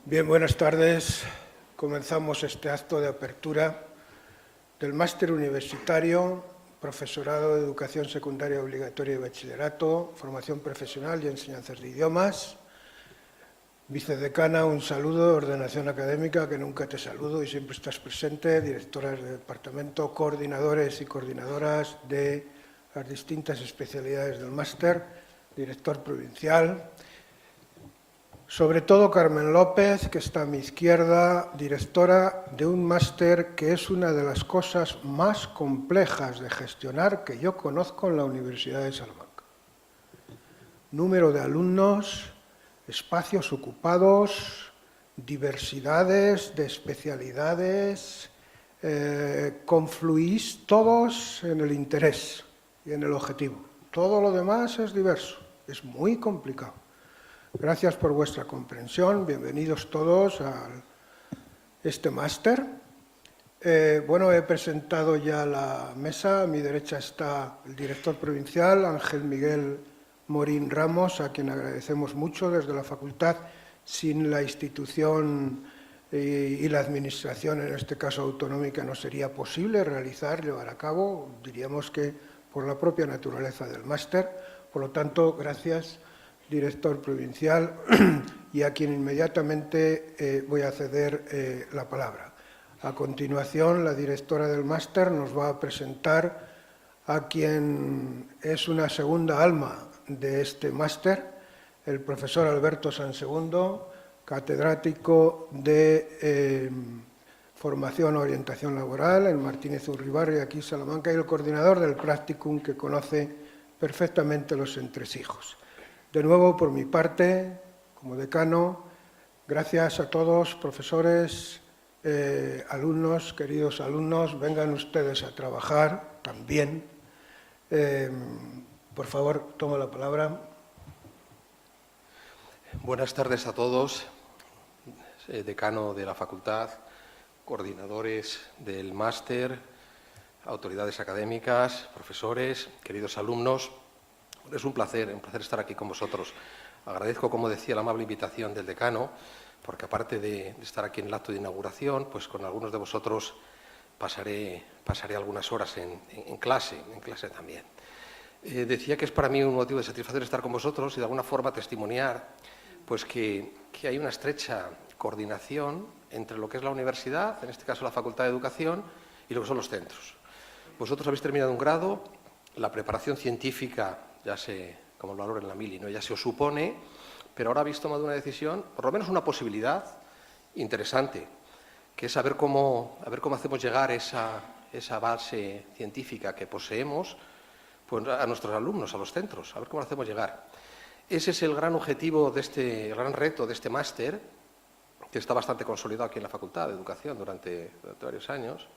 Bien, buenas tardes. Comenzamos este acto de apertura del Máster Universitario, Profesorado de Educación Secundaria Obligatoria y Bachillerato, Formación Profesional y Enseñanzas de Idiomas. Vicedecana, un saludo, Ordenación Académica, que nunca te saludo y siempre estás presente, directoras de departamento, coordinadores y coordinadoras de las distintas especialidades del máster, director provincial. Sobre todo Carmen López, que está a mi izquierda, directora de un máster que es una de las cosas más complejas de gestionar que yo conozco en la Universidad de Salamanca. Número de alumnos, espacios ocupados, diversidades de especialidades, confluís todos en el interés y en el objetivo. Todo lo demás es diverso, es muy complicado. Gracias por vuestra comprensión, bienvenidos todos a este máster. He presentado ya la mesa, a mi derecha está el director provincial, Ángel Miguel Morín Ramos, a quien agradecemos mucho desde la facultad. Sin la institución y la administración, en este caso autonómica, no sería posible llevar a cabo, diríamos que por la propia naturaleza del máster. Por lo tanto, gracias, director provincial, y a quien inmediatamente voy a ceder la palabra. A continuación, la directora del máster nos va a presentar a quien es una segunda alma de este máster, el profesor Alberto Sansegundo, catedrático de Formación e Orientación Laboral en Martínez Urribarri, aquí en Salamanca, y el coordinador del practicum, que conoce perfectamente los entresijos. De nuevo, por mi parte, como decano, gracias a todos, profesores, alumnos, queridos alumnos, vengan ustedes a trabajar también. Por favor, tomo la palabra. Buenas tardes a todos, decano de la facultad, coordinadores del máster, autoridades académicas, profesores, queridos alumnos. Es un placer estar aquí con vosotros. Agradezco, como decía, la amable invitación del decano, porque aparte de estar aquí en el acto de inauguración, pues con algunos de vosotros pasaré algunas horas en clase también. Decía que es para mí un motivo de satisfacción estar con vosotros y de alguna forma testimoniar pues que hay una estrecha coordinación entre lo que es la universidad, en este caso la Facultad de Educación, y lo que son los centros. Vosotros habéis terminado un grado, la preparación científica, ya sé, como el valor en la mili, ¿no? Ya se os supone, pero ahora habéis tomado una decisión, por lo menos una posibilidad interesante, que es saber cómo hacemos llegar esa base científica que poseemos pues, a nuestros alumnos, a los centros, a ver cómo lo hacemos llegar. Ese es el gran objetivo el gran reto de este máster, que está bastante consolidado aquí en la Facultad de Educación durante varios años.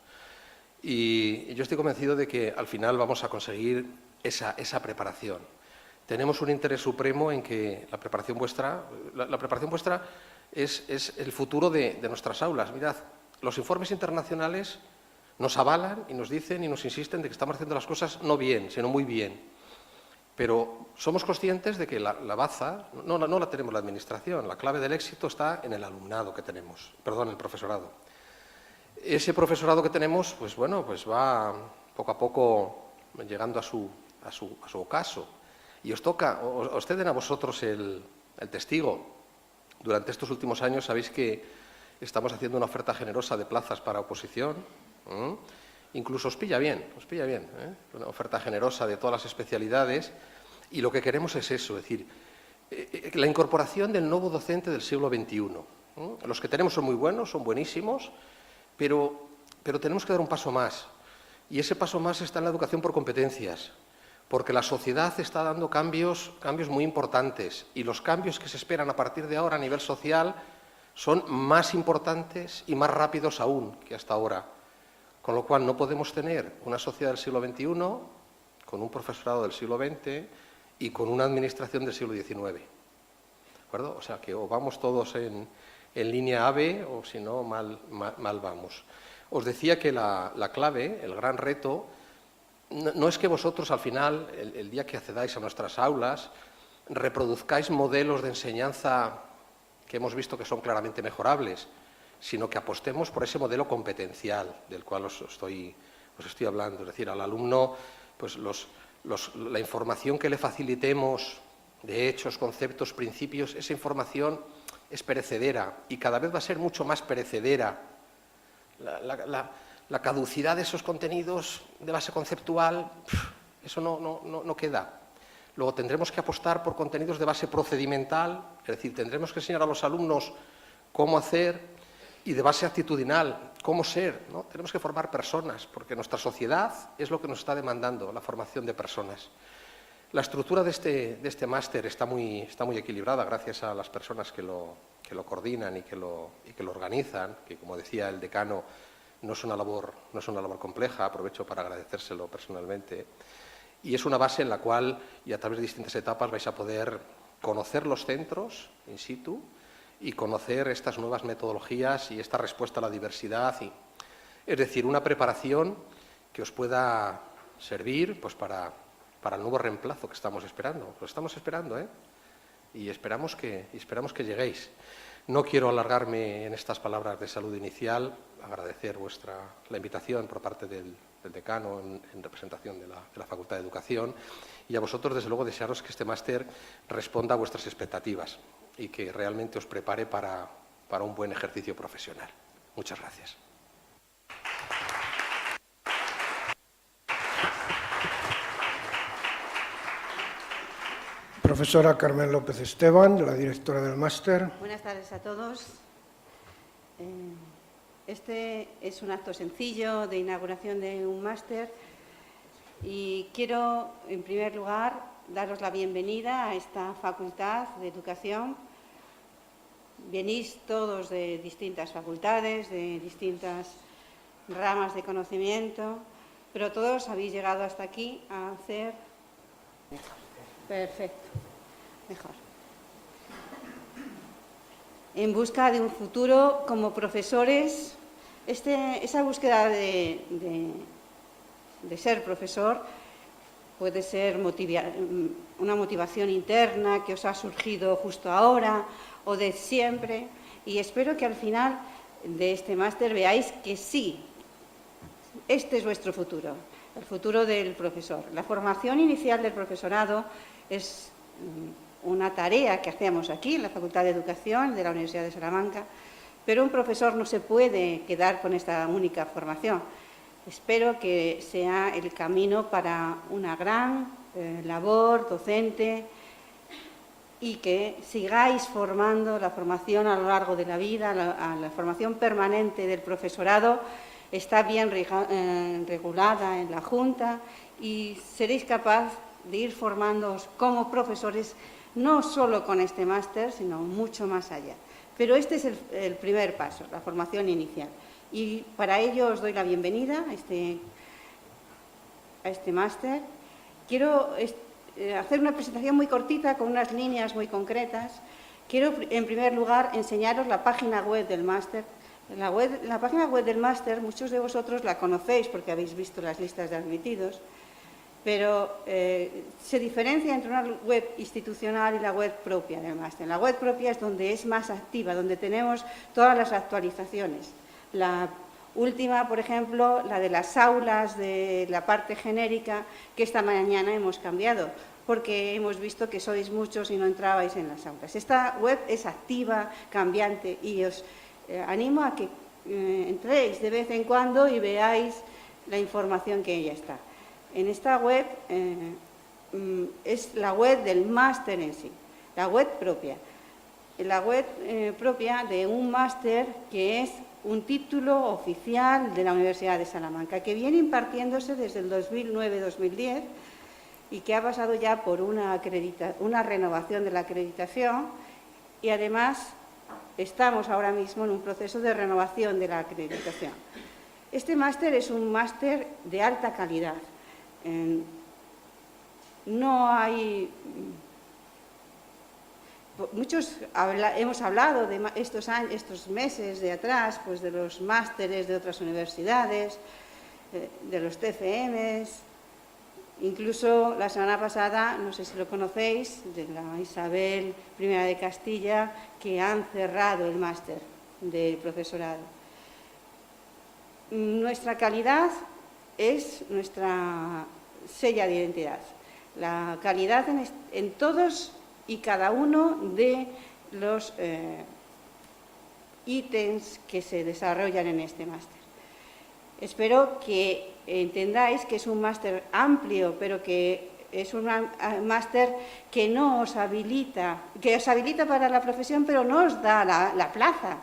Y yo estoy convencido de que al final vamos a conseguir esa preparación. Tenemos un interés supremo en que la preparación vuestra es el futuro de nuestras aulas. Mirad, los informes internacionales nos avalan y nos dicen y nos insisten de que estamos haciendo las cosas no bien, sino muy bien. Pero somos conscientes de que la baza no la tenemos la administración. La clave del éxito está en el alumnado que tenemos, el profesorado. Ese profesorado que tenemos, pues va poco a poco llegando a su ocaso. Y os ceden a vosotros el testigo. Durante estos últimos años sabéis que estamos haciendo una oferta generosa de plazas para oposición. Incluso os pilla bien, una oferta generosa de todas las especialidades. Y lo que queremos es eso, es decir, la incorporación del nuevo docente del siglo XXI. Los que tenemos son muy buenos, son buenísimos, pero tenemos que dar un paso más. Y ese paso más está en la educación por competencias, porque la sociedad está dando cambios muy importantes y los cambios que se esperan a partir de ahora a nivel social son más importantes y más rápidos aún que hasta ahora. Con lo cual no podemos tener una sociedad del siglo XXI con un profesorado del siglo XX y con una administración del siglo XIX. ¿De acuerdo? O sea que o vamos todos en línea AVE o si no mal vamos. Os decía que la clave, el gran reto, no es que vosotros al final, el día que accedáis a nuestras aulas, reproduzcáis modelos de enseñanza que hemos visto que son claramente mejorables, sino que apostemos por ese modelo competencial del cual os estoy hablando. Es decir, al alumno, pues la información que le facilitemos de hechos, conceptos, principios, esa información es perecedera y cada vez va a ser mucho más perecedera. La caducidad de esos contenidos de base conceptual, eso no queda. Luego tendremos que apostar por contenidos de base procedimental, es decir, tendremos que enseñar a los alumnos cómo hacer, y de base actitudinal, cómo ser, ¿no? Tenemos que formar personas, porque nuestra sociedad es lo que nos está demandando, la formación de personas. La estructura de este máster está muy equilibrada gracias a las personas que lo coordinan y que lo organizan, que, como decía el decano, no es una labor compleja, aprovecho para agradecérselo personalmente, y es una base en la cual, y a través de distintas etapas, vais a poder conocer los centros in situ y conocer estas nuevas metodologías y esta respuesta a la diversidad. Es decir, una preparación que os pueda servir pues, para el nuevo reemplazo que estamos esperando. Lo estamos esperando, ¿eh? Y esperamos que lleguéis. No quiero alargarme en estas palabras de salud inicial, agradecer la invitación por parte del decano en representación de la Facultad de Educación, y a vosotros, desde luego, desearos que este máster responda a vuestras expectativas y que realmente os prepare para un buen ejercicio profesional. Muchas gracias. Profesora Carmen López Esteban, la directora del máster. Buenas tardes a todos. Este es un acto sencillo de inauguración de un máster y quiero, en primer lugar, daros la bienvenida a esta Facultad de Educación. Venís todos de distintas facultades, de distintas ramas de conocimiento, pero todos habéis llegado hasta aquí a hacer... Perfecto, mejor. En busca de un futuro como profesores, esa búsqueda de ser profesor puede ser una motivación interna que os ha surgido justo ahora o de siempre, y espero que al final de este máster veáis que sí, este es vuestro futuro, el futuro del profesor. La formación inicial del profesorado es una tarea que hacemos aquí en la Facultad de Educación de la Universidad de Salamanca, pero un profesor no se puede quedar con esta única formación. Espero que sea el camino para una gran labor docente y que sigáis formando la formación a lo largo de la vida, la formación permanente del profesorado está bien regulada en la Junta y seréis capaz de ir formándoos como profesores, no solo con este máster, sino mucho más allá. Pero este es el primer paso, la formación inicial. Y para ello os doy la bienvenida a este máster. Quiero hacer una presentación muy cortita, con unas líneas muy concretas. Quiero, en primer lugar, enseñaros la página web del máster. La página web del máster, muchos de vosotros la conocéis porque habéis visto las listas de admitidos, pero se diferencia entre una web institucional y la web propia del máster. La web propia es donde es más activa, donde tenemos todas las actualizaciones. La última, por ejemplo, la de las aulas, de la parte genérica, que esta mañana hemos cambiado, porque hemos visto que sois muchos y no entrabais en las aulas. Esta web es activa, cambiante, y os animo a que entréis de vez en cuando y veáis la información que ella está. En esta web es la web del máster en sí, la web propia. La web propia de un máster que es un título oficial de la Universidad de Salamanca, que viene impartiéndose desde el 2009-2010 y que ha pasado ya por una renovación de la acreditación, y además estamos ahora mismo en un proceso de renovación de la acreditación. Este máster es un máster de alta calidad. No hay... Muchos hemos hablado de estos meses de atrás, pues de los másteres de otras universidades, de los TFMs, Incluso la semana pasada, no sé si lo conocéis, de la Isabel I de Castilla, que han cerrado el máster del profesorado. Nuestra calidad es nuestra sella de identidad. La calidad en todos y cada uno de los ítems que se desarrollan en este máster. Espero que entendáis que es un máster amplio, pero que es un máster que no os habilita, que os habilita para la profesión, pero no os da la plaza.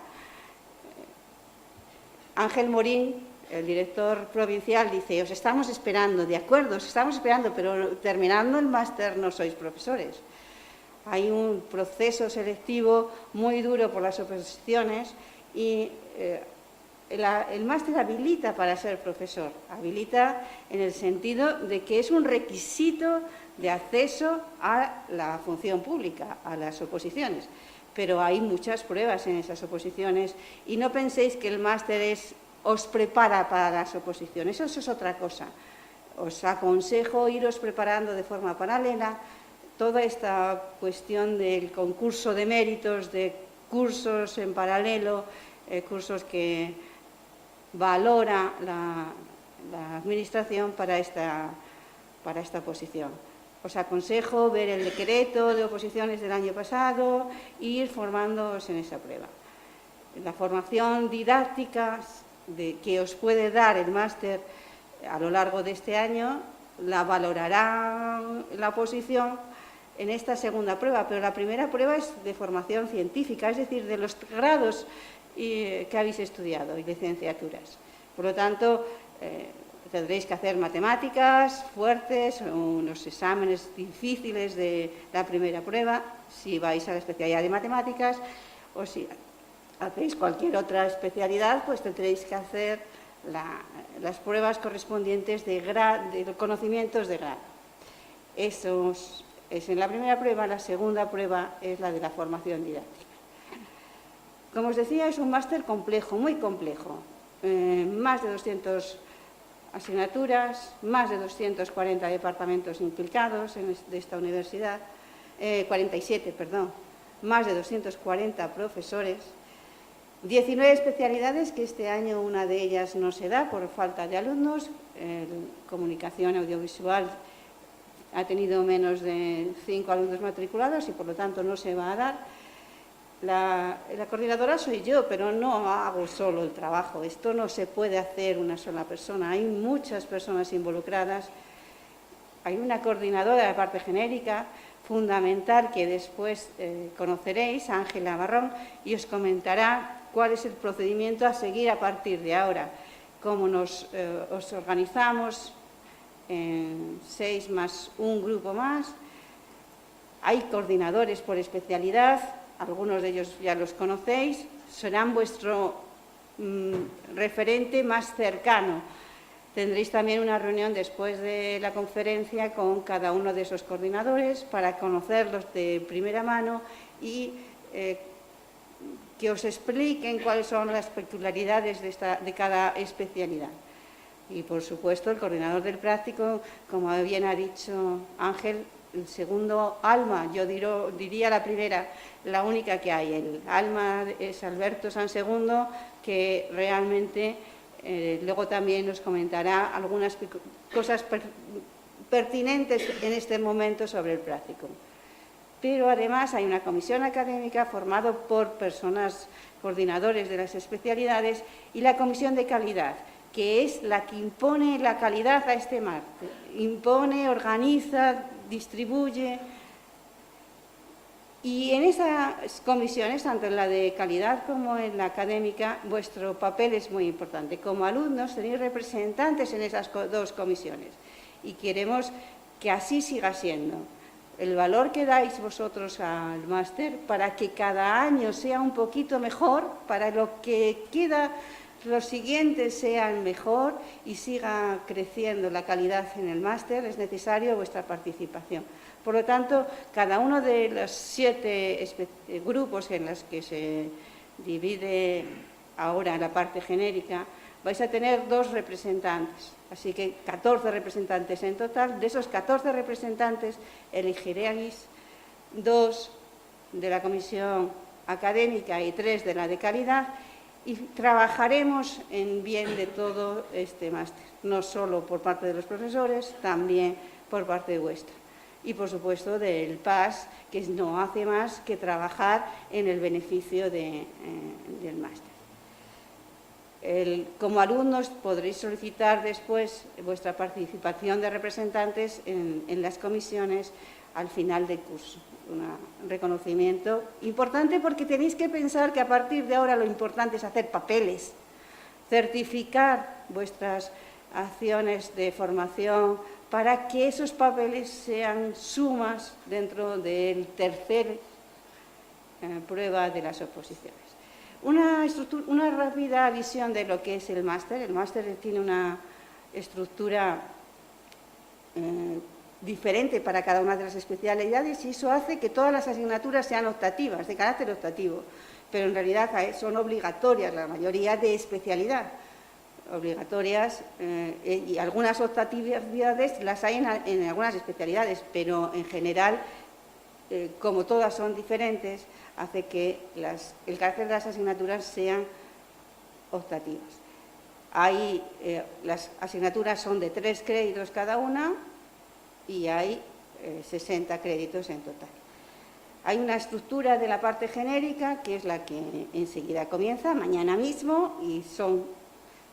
Ángel Morín, el director provincial, dice: os estamos esperando, de acuerdo, os estamos esperando, pero terminando el máster no sois profesores. Hay un proceso selectivo muy duro por las oposiciones y el máster habilita para ser profesor, habilita en el sentido de que es un requisito de acceso a la función pública, a las oposiciones. Pero hay muchas pruebas en esas oposiciones y no penséis que el máster os prepara para las oposiciones, eso es otra cosa. Os aconsejo iros preparando de forma paralela toda esta cuestión del concurso de méritos, de cursos en paralelo, cursos que valora la Administración para esta oposición. Os aconsejo ver el decreto de oposiciones del año pasado e ir formándoos en esa prueba. La formación didáctica que os puede dar el máster a lo largo de este año la valorará la oposición en esta segunda prueba, pero la primera prueba es de formación científica, es decir, de los grados que habéis estudiado y licenciaturas. Por lo tanto, tendréis que hacer matemáticas fuertes, unos exámenes difíciles de la primera prueba, si vais a la especialidad de matemáticas, o si hacéis cualquier otra especialidad, pues tendréis que hacer las pruebas correspondientes de conocimientos de grado. Eso es en la primera prueba. La segunda prueba es la de la formación didáctica. Como os decía, es un máster complejo, muy complejo. Más de 200 asignaturas, más de 240 departamentos implicados de esta universidad, 47, perdón, más de 240 profesores, 19 especialidades, que este año una de ellas no se da por falta de alumnos. Comunicación audiovisual ha tenido menos de 5 alumnos matriculados y por lo tanto no se va a dar. La coordinadora soy yo, pero no hago solo el trabajo. Esto no se puede hacer una sola persona. Hay muchas personas involucradas. Hay una coordinadora de la parte genérica fundamental que después conoceréis, Ángela Barrón, y os comentará cuál es el procedimiento a seguir a partir de ahora, cómo os organizamos en 6 más un grupo más. Hay coordinadores por especialidad, algunos de ellos ya los conocéis, serán vuestro referente más cercano. Tendréis también una reunión después de la conferencia con cada uno de esos coordinadores para conocerlos de primera mano y que os expliquen cuáles son las peculiaridades de cada especialidad. Y, por supuesto, el coordinador del práctico, como bien ha dicho Ángel, el segundo alma, yo diría la primera, la única que hay. El alma es Alberto Sansegundo, que realmente luego también nos comentará algunas cosas pertinentes en este momento sobre el práctico. Pero además hay una comisión académica formada por personas coordinadores de las especialidades y la comisión de calidad, que es la que impone la calidad a este máster. Impone, organiza, distribuye. Y en esas comisiones, tanto en la de calidad como en la académica, vuestro papel es muy importante. Como alumnos tenéis representantes en esas dos comisiones y queremos que así siga siendo. El valor que dais vosotros al máster para que cada año sea un poquito mejor, para lo que queda, los siguientes sean mejor y siga creciendo la calidad en el máster, es necesario vuestra participación. Por lo tanto, cada uno de los 7 grupos en los que se divide ahora en la parte genérica, vais a tener 2 representantes, así que 14 representantes en total. De esos 14 representantes elegiréis 2 de la comisión académica y 3 de la de calidad, y trabajaremos en bien de todo este máster, no solo por parte de los profesores, también por parte vuestra. Y, por supuesto, del PAS, que no hace más que trabajar en el beneficio del máster. Como alumnos podréis solicitar después vuestra participación de representantes en las comisiones al final del curso. Un reconocimiento importante, porque tenéis que pensar que a partir de ahora lo importante es hacer papeles, certificar vuestras acciones de formación para que esos papeles sean sumas dentro del tercer prueba de las oposiciones. Una rápida visión de lo que es el máster. El máster tiene una estructura diferente para cada una de las especialidades, y eso hace que todas las asignaturas sean optativas, de carácter optativo, pero en realidad son obligatorias la mayoría de especialidad. Obligatorias y algunas optatividades las hay en algunas especialidades, pero en general, como todas son diferentes, hace que el carácter de las asignaturas sean optativas. Las asignaturas son de 3 créditos cada una y hay 60 créditos en total. Hay una estructura de la parte genérica, que es la que enseguida comienza, mañana mismo, y son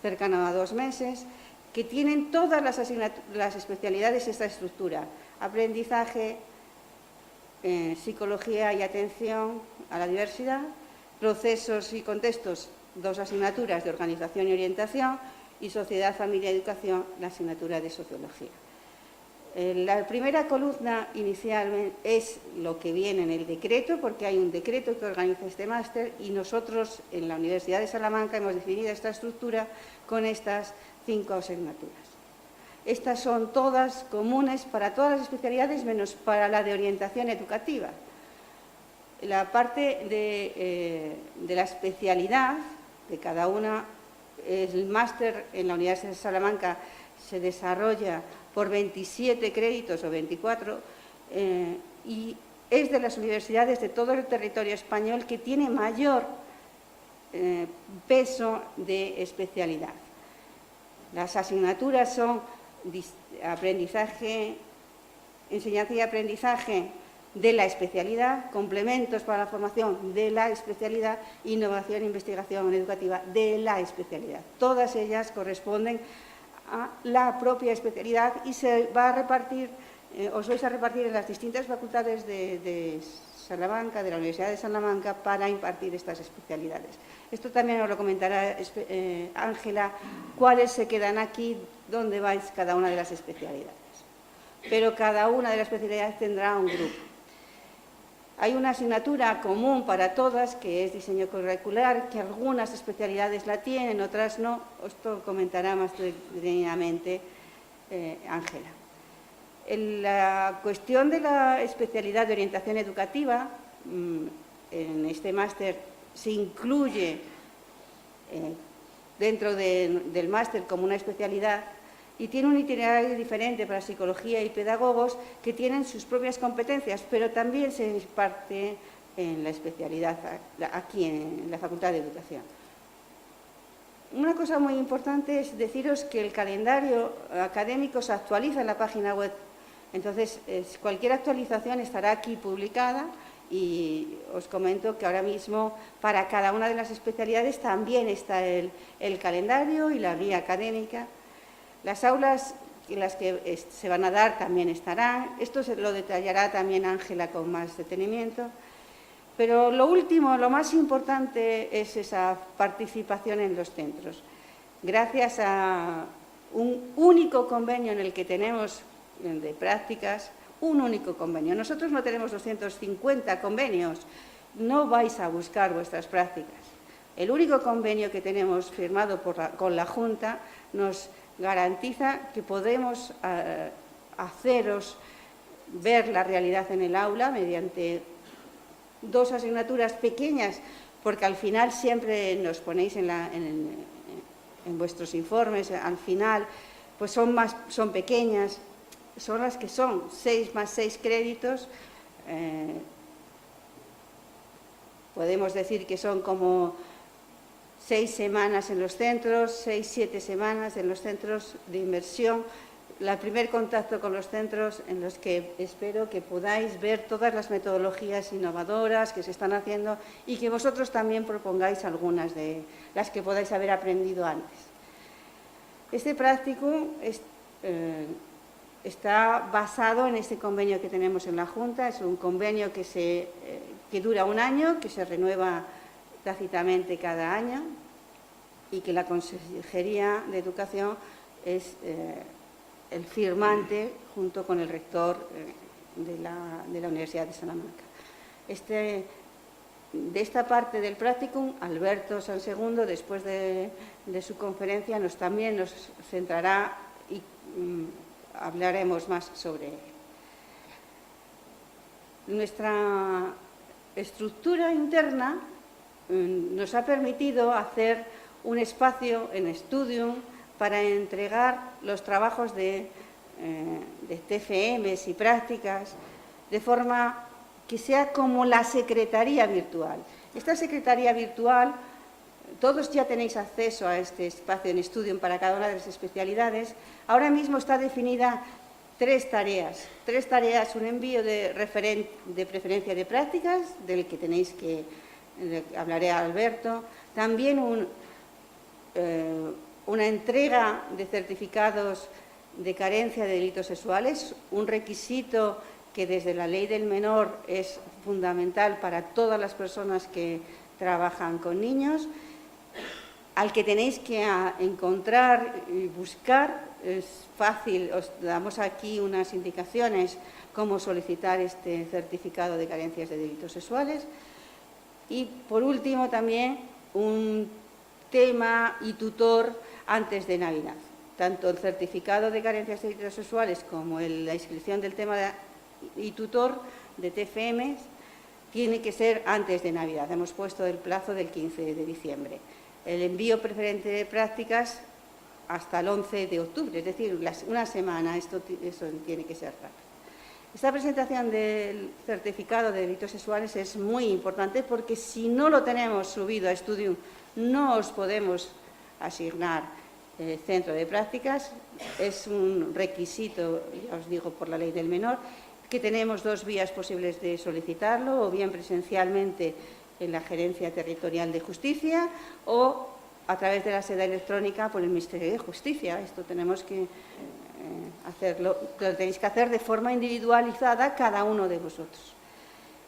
cercano a 2 meses, que tienen todas las especialidades esta estructura: aprendizaje, psicología y atención a la diversidad, procesos y contextos, 2 asignaturas de organización y orientación, y sociedad, familia y educación, la asignatura de sociología. La primera columna inicialmente es lo que viene en el decreto, porque hay un decreto que organiza este máster, y nosotros en la Universidad de Salamanca hemos definido esta estructura con estas 5 asignaturas. Estas son todas comunes para todas las especialidades, menos para la de orientación educativa. La parte de la especialidad de cada una, el máster en la Universidad de Salamanca se desarrolla por 27 créditos o 24, y es de las universidades de todo el territorio español que tiene mayor peso de especialidad. Las asignaturas son aprendizaje, enseñanza y aprendizaje de la especialidad, complementos para la formación de la especialidad, innovación e investigación educativa de la especialidad. Todas ellas corresponden a la propia especialidad y se va a repartir, os vais a repartir en las distintas facultades de Salamanca, de la Universidad de Salamanca, para impartir estas especialidades. Esto también os lo comentará Ángela, cuáles se quedan aquí, dónde vais cada una de las especialidades. Pero cada una de las especialidades tendrá un grupo. Hay una asignatura común para todas, que es diseño curricular, que algunas especialidades la tienen, otras no. Esto comentará más detenidamente Ángela. La cuestión de la especialidad de orientación educativa, en este máster se incluye dentro del máster como una especialidad, y tiene un itinerario diferente para psicología y pedagogos, que tienen sus propias competencias, pero también se imparte en la especialidad aquí en la Facultad de Educación. Una cosa muy importante es deciros que el calendario académico se actualiza en la página web. Entonces, cualquier actualización estará aquí publicada, y os comento que ahora mismo para cada una de las especialidades también está el calendario y la guía académica. Las aulas en las que se van a dar también estarán. Esto se lo detallará también Ángela con más detenimiento. Pero lo último, lo más importante, es esa participación en los centros. Gracias a un único convenio en el que tenemos de prácticas, un único convenio. Nosotros no tenemos 250 convenios, no vais a buscar vuestras prácticas. El único convenio que tenemos firmado con la Junta nos garantiza que podemos haceros ver la realidad en el aula mediante 2 asignaturas pequeñas, porque al final siempre nos ponéis en vuestros informes, al final pues son pequeñas, son las que son, 6 más 6 créditos, podemos decir que son como 6 semanas en los centros, 6, 7 semanas en los centros de inmersión, el primer contacto con los centros en los que espero que podáis ver todas las metodologías innovadoras que se están haciendo y que vosotros también propongáis algunas de las que podáis haber aprendido antes. Este prácticum está basado en este convenio que tenemos en la Junta, es un convenio que dura un año, que se renueva tácitamente cada año y que la Consejería de Educación es el firmante junto con el rector de la Universidad de Salamanca. De esta parte del practicum, Alberto Sansegundo, después de su conferencia, también nos centrará y hablaremos más sobre él. Nuestra estructura interna nos ha permitido hacer un espacio en Studium para entregar los trabajos de TFMs y prácticas de forma que sea como la secretaría virtual. Esta secretaría virtual, todos ya tenéis acceso a este espacio en Studium para cada una de las especialidades. Ahora mismo está definida 3 tareas, un envío de preferencia de prácticas, del que hablaré a Alberto, también una entrega de certificados de carencia de delitos sexuales, un requisito que desde la ley del menor es fundamental para todas las personas que trabajan con niños, al que tenéis que encontrar y buscar. Es fácil, os damos aquí unas indicaciones cómo solicitar este certificado de carencias de delitos sexuales. Y, por último, también un tema y tutor antes de Navidad. Tanto el certificado de carencias de delitos sexuales como la inscripción del tema y tutor de TFM tiene que ser antes de Navidad. Hemos puesto el plazo del 15 de diciembre. El envío preferente de prácticas hasta el 11 de octubre, es decir, una semana, eso tiene que ser rápido. Esta presentación del certificado de delitos sexuales es muy importante porque si no lo tenemos subido a Studium no os podemos asignar centro de prácticas. Es un requisito, ya os digo, por la ley del menor, que tenemos 2 vías posibles de solicitarlo, o bien presencialmente en la Gerencia Territorial de Justicia o a través de la sede electrónica por el Ministerio de Justicia. Esto tenemos que hacerlo, lo tenéis que hacer de forma individualizada cada uno de vosotros.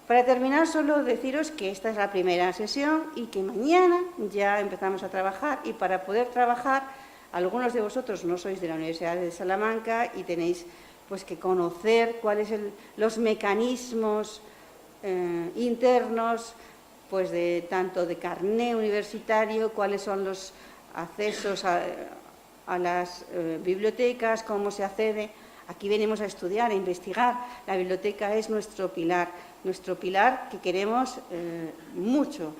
Para terminar, solo deciros que esta es la primera sesión y que mañana ya empezamos a trabajar, y para poder trabajar, algunos de vosotros no sois de la Universidad de Salamanca y tenéis pues que conocer cuáles son los mecanismos internos, pues tanto de carné universitario, cuáles son los accesos a las bibliotecas, cómo se accede. Aquí venimos a estudiar, a investigar. La biblioteca es nuestro pilar que queremos mucho.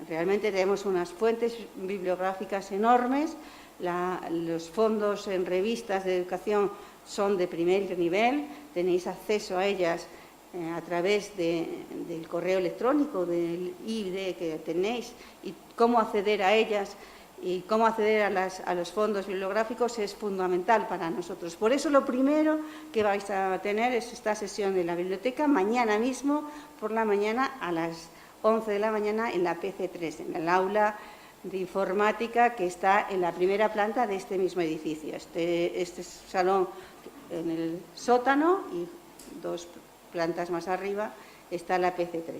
Realmente tenemos unas fuentes bibliográficas enormes, los fondos en revistas de educación son de primer nivel, tenéis acceso a ellas a través del correo electrónico, del ID que tenéis, y cómo acceder a ellas y cómo acceder a los fondos bibliográficos es fundamental para nosotros. Por eso lo primero que vais a tener es esta sesión de la biblioteca mañana mismo, por la mañana a las 11 de la mañana en la PC3, en el aula de informática que está en la primera planta de este mismo edificio. Este salón en el sótano y 2 plantas más arriba está la PC3.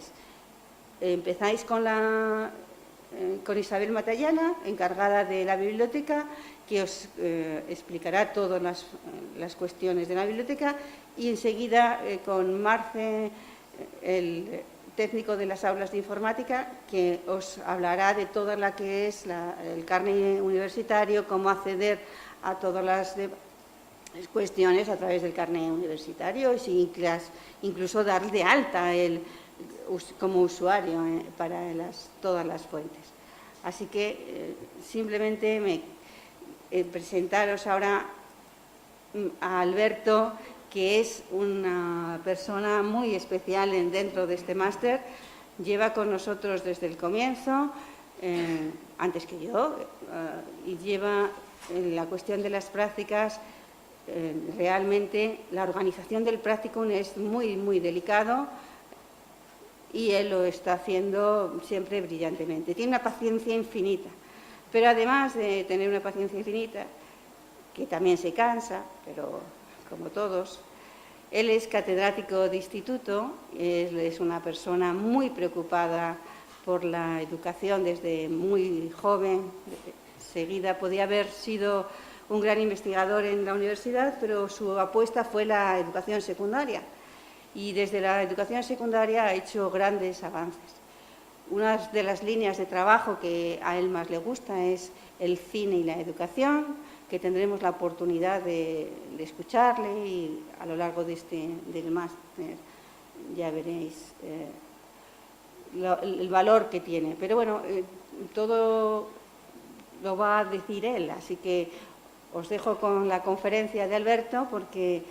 Empezáis con Isabel Matallana, encargada de la biblioteca, que os explicará todas las cuestiones de la biblioteca, y enseguida con Marce, el técnico de las aulas de informática, que os hablará de toda la que es el carné universitario, cómo acceder a todas las cuestiones a través del carné universitario, y incluso dar de alta como usuario para todas las fuentes. Así que simplemente presentaros ahora a Alberto, que es una persona muy especial dentro de este máster. Lleva con nosotros desde el comienzo, antes que yo, y lleva en la cuestión de las prácticas. Realmente la organización del practicum es muy, muy delicado y él lo está haciendo siempre brillantemente. Tiene una paciencia infinita, pero además de tener una paciencia infinita, que también se cansa, pero como todos, él es catedrático de instituto, él es una persona muy preocupada por la educación desde muy joven. Seguida podía haber sido un gran investigador en la universidad, pero su apuesta fue la educación secundaria. Y desde la educación secundaria ha hecho grandes avances. Una de las líneas de trabajo que a él más le gusta es el cine y la educación, que tendremos la oportunidad de escucharle y a lo largo del máster ya veréis el valor que tiene. Pero bueno, todo lo va a decir él, así que os dejo con la conferencia de Alberto porque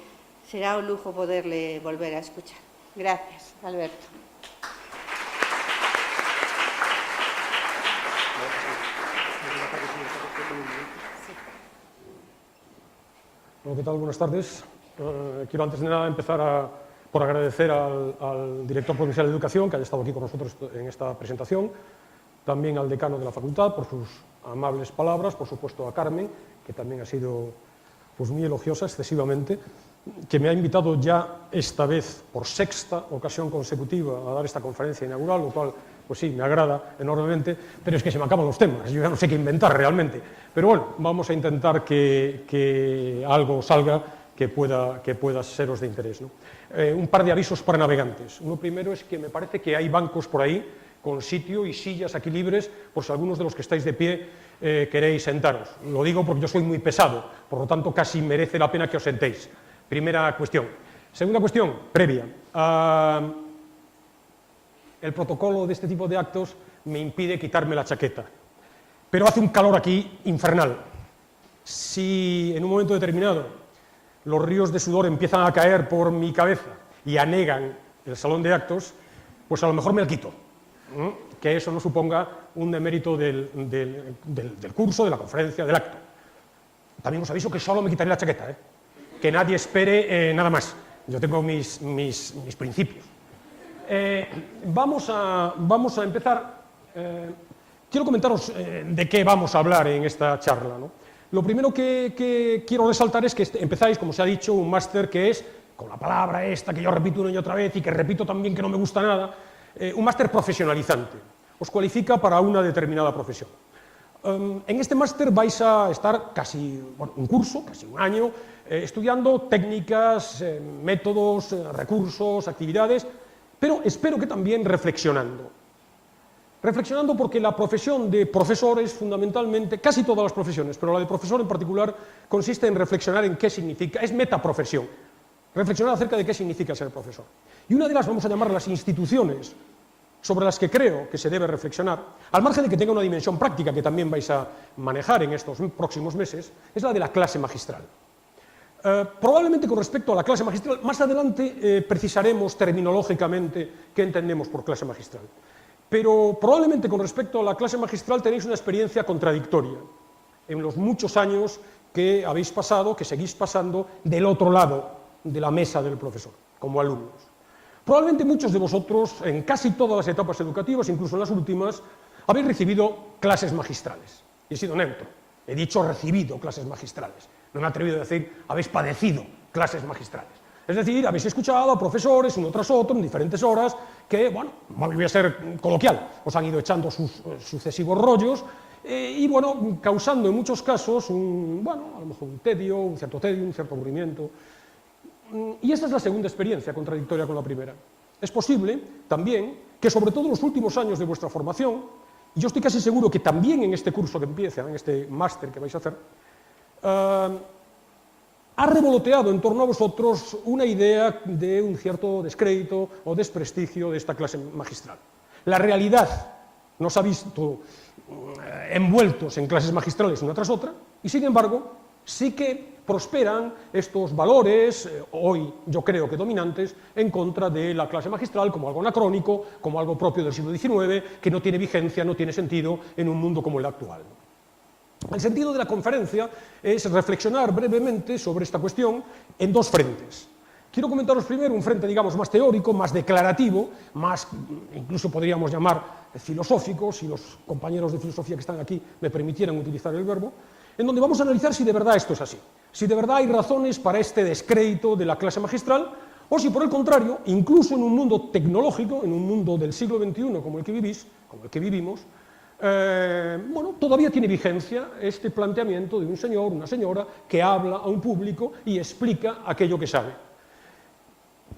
será un lujo poderle volver a escuchar. Gracias, Alberto. Bueno, ¿qué tal? Buenas tardes. Quiero antes de nada empezar por agradecer al director provincial de Educación que haya estado aquí con nosotros en esta presentación, también al decano de la facultad por sus amables palabras, por supuesto a Carmen, que también ha sido pues, muy elogiosa excesivamente, que me ha invitado ya esta vez por sexta ocasión consecutiva a dar esta conferencia inaugural, lo cual pues sí, me agrada enormemente, pero es que se me acaban los temas, yo ya no sé qué inventar realmente. Pero bueno, vamos a intentar que algo salga que pueda seros de interés, ¿no? Un par de avisos para navegantes. Uno primero es que me parece que hay bancos por ahí con sitio y sillas aquí libres, por si algunos de los que estáis de pie queréis sentaros. Lo digo porque yo soy muy pesado, por lo tanto casi merece la pena que os sentéis. Primera cuestión. Segunda cuestión, previa. El protocolo de este tipo de actos me impide quitarme la chaqueta, pero hace un calor aquí infernal. Si en un momento determinado los ríos de sudor empiezan a caer por mi cabeza y anegan el salón de actos, pues a lo mejor me la quito. Que eso no suponga un demérito del curso, de la conferencia, del acto. También os aviso que solo me quitaré la chaqueta, que nadie espere nada más. Yo tengo mis principios. Vamos a empezar. Quiero comentaros de qué vamos a hablar en esta charla, ¿no? Lo primero que quiero resaltar es que empezáis, como se ha dicho, un máster que es, con la palabra esta que yo repito una y otra vez y que repito también que no me gusta nada, un máster profesionalizante. Os cualifica para una determinada profesión. En este máster vais a estar casi un curso, casi un año, estudiando técnicas, métodos, recursos, actividades, pero espero que también reflexionando. Reflexionando porque la profesión de profesor es fundamentalmente, casi todas las profesiones, pero la de profesor en particular, consiste en reflexionar en qué significa, es metaprofesión, reflexionar acerca de qué significa ser profesor. Y una de las, vamos a llamar, las instituciones sobre las que creo que se debe reflexionar, al margen de que tenga una dimensión práctica que también vais a manejar en estos próximos meses, es la de la clase magistral. Probablemente con respecto a la clase magistral, más adelante precisaremos terminológicamente qué entendemos por clase magistral. Pero probablemente con respecto a la clase magistral tenéis una experiencia contradictoria en los muchos años que habéis pasado, que seguís pasando del otro lado de la mesa del profesor, como alumnos. Probablemente muchos de vosotros, en casi todas las etapas educativas, incluso en las últimas, habéis recibido clases magistrales. Y he sido neutro, he dicho recibido clases magistrales. No me he atrevido a decir habéis padecido clases magistrales. Es decir, habéis escuchado a profesores uno tras otro en diferentes horas que, bueno, voy a ser coloquial, os han ido echando sus sucesivos rollos y, bueno, causando en muchos casos a lo mejor un cierto tedio, un cierto aburrimiento. Y esta es la segunda experiencia contradictoria con la primera. Es posible también que, sobre todo en los últimos años de vuestra formación, y yo estoy casi seguro que también en este curso que empieza, en este máster que vais a hacer, ha revoloteado en torno a vosotros una idea de un cierto descrédito o desprestigio de esta clase magistral. La realidad nos ha visto envueltos en clases magistrales una tras otra, y sin embargo sí que prosperan estos valores, hoy yo creo que dominantes, en contra de la clase magistral como algo anacrónico, como algo propio del siglo XIX, que no tiene vigencia, no tiene sentido en un mundo como el actual. El sentido de la conferencia es reflexionar brevemente sobre esta cuestión en dos frentes. Quiero comentaros primero un frente, digamos, más teórico, más declarativo, más, incluso podríamos llamar filosófico, si los compañeros de filosofía que están aquí me permitieran utilizar el verbo, en donde vamos a analizar si de verdad esto es así, si de verdad hay razones para este descrédito de la clase magistral, o si por el contrario, incluso en un mundo tecnológico, en un mundo del siglo XXI como el que vivimos, bueno, todavía tiene vigencia este planteamiento de un señor, una señora, que habla a un público y explica aquello que sabe.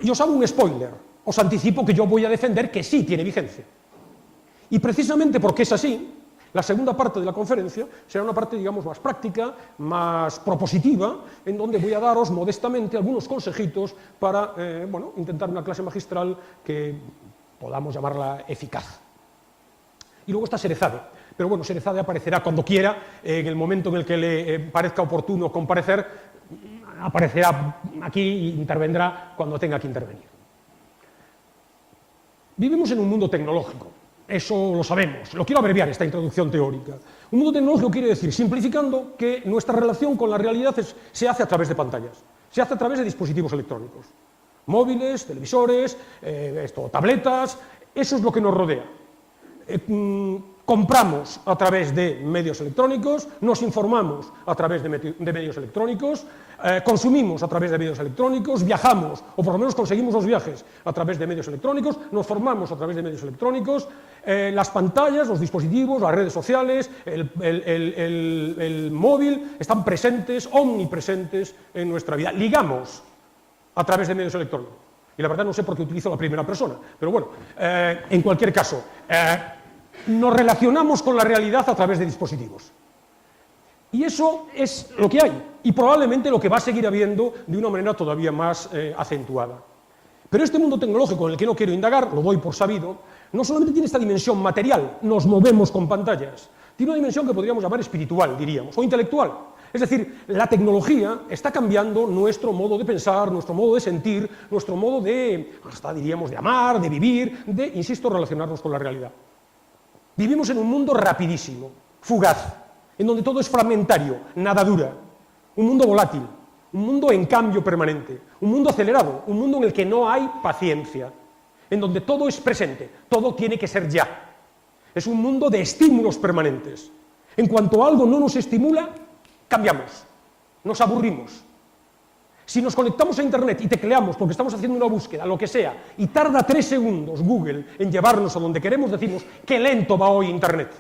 Y os hago un spoiler, os anticipo que yo voy a defender que sí tiene vigencia. Y precisamente porque es así, la segunda parte de la conferencia será una parte, digamos, más práctica, más propositiva, en donde voy a daros modestamente algunos consejitos para, bueno, intentar una clase magistral que podamos llamarla eficaz. Y luego está Serezade, pero bueno, Serezade aparecerá cuando quiera, en el momento en el que le parezca oportuno comparecer, aparecerá aquí e intervendrá cuando tenga que intervenir. Vivimos en un mundo tecnológico, eso lo sabemos, lo quiero abreviar esta introducción teórica. Un mundo tecnológico quiere decir, simplificando, que nuestra relación con la realidad se hace a través de pantallas, se hace a través de dispositivos electrónicos, móviles, televisores, tabletas, eso es lo que nos rodea. Compramos a través de medios electrónicos, nos informamos a través de medios electrónicos, consumimos a través de medios electrónicos, viajamos, o por lo menos conseguimos los viajes a través de medios electrónicos, nos formamos a través de medios electrónicos, las pantallas, los dispositivos, las redes sociales, el móvil están presentes, omnipresentes en nuestra vida. Ligamos a través de medios electrónicos. Y la verdad no sé por qué utilizo la primera persona, pero bueno, en cualquier caso, nos relacionamos con la realidad a través de dispositivos. Y eso es lo que hay, y probablemente lo que va a seguir habiendo de una manera todavía más acentuada. Pero este mundo tecnológico en el que no quiero indagar, lo doy por sabido, no solamente tiene esta dimensión material, nos movemos con pantallas, tiene una dimensión que podríamos llamar espiritual, diríamos, o intelectual. Es decir, la tecnología está cambiando nuestro modo de pensar, nuestro modo de sentir, nuestro modo de, hasta diríamos, de amar, de vivir, de, insisto, relacionarnos con la realidad. Vivimos en un mundo rapidísimo, fugaz, en donde todo es fragmentario, nada dura, un mundo volátil, un mundo en cambio permanente, un mundo acelerado, un mundo en el que no hay paciencia, en donde todo es presente, todo tiene que ser ya. Es un mundo de estímulos permanentes. En cuanto algo no nos estimula, cambiamos, nos aburrimos. Si nos conectamos a Internet y tecleamos porque estamos haciendo una búsqueda, lo que sea, y tarda 3 segundos Google en llevarnos a donde queremos, decimos, qué lento va hoy Internet.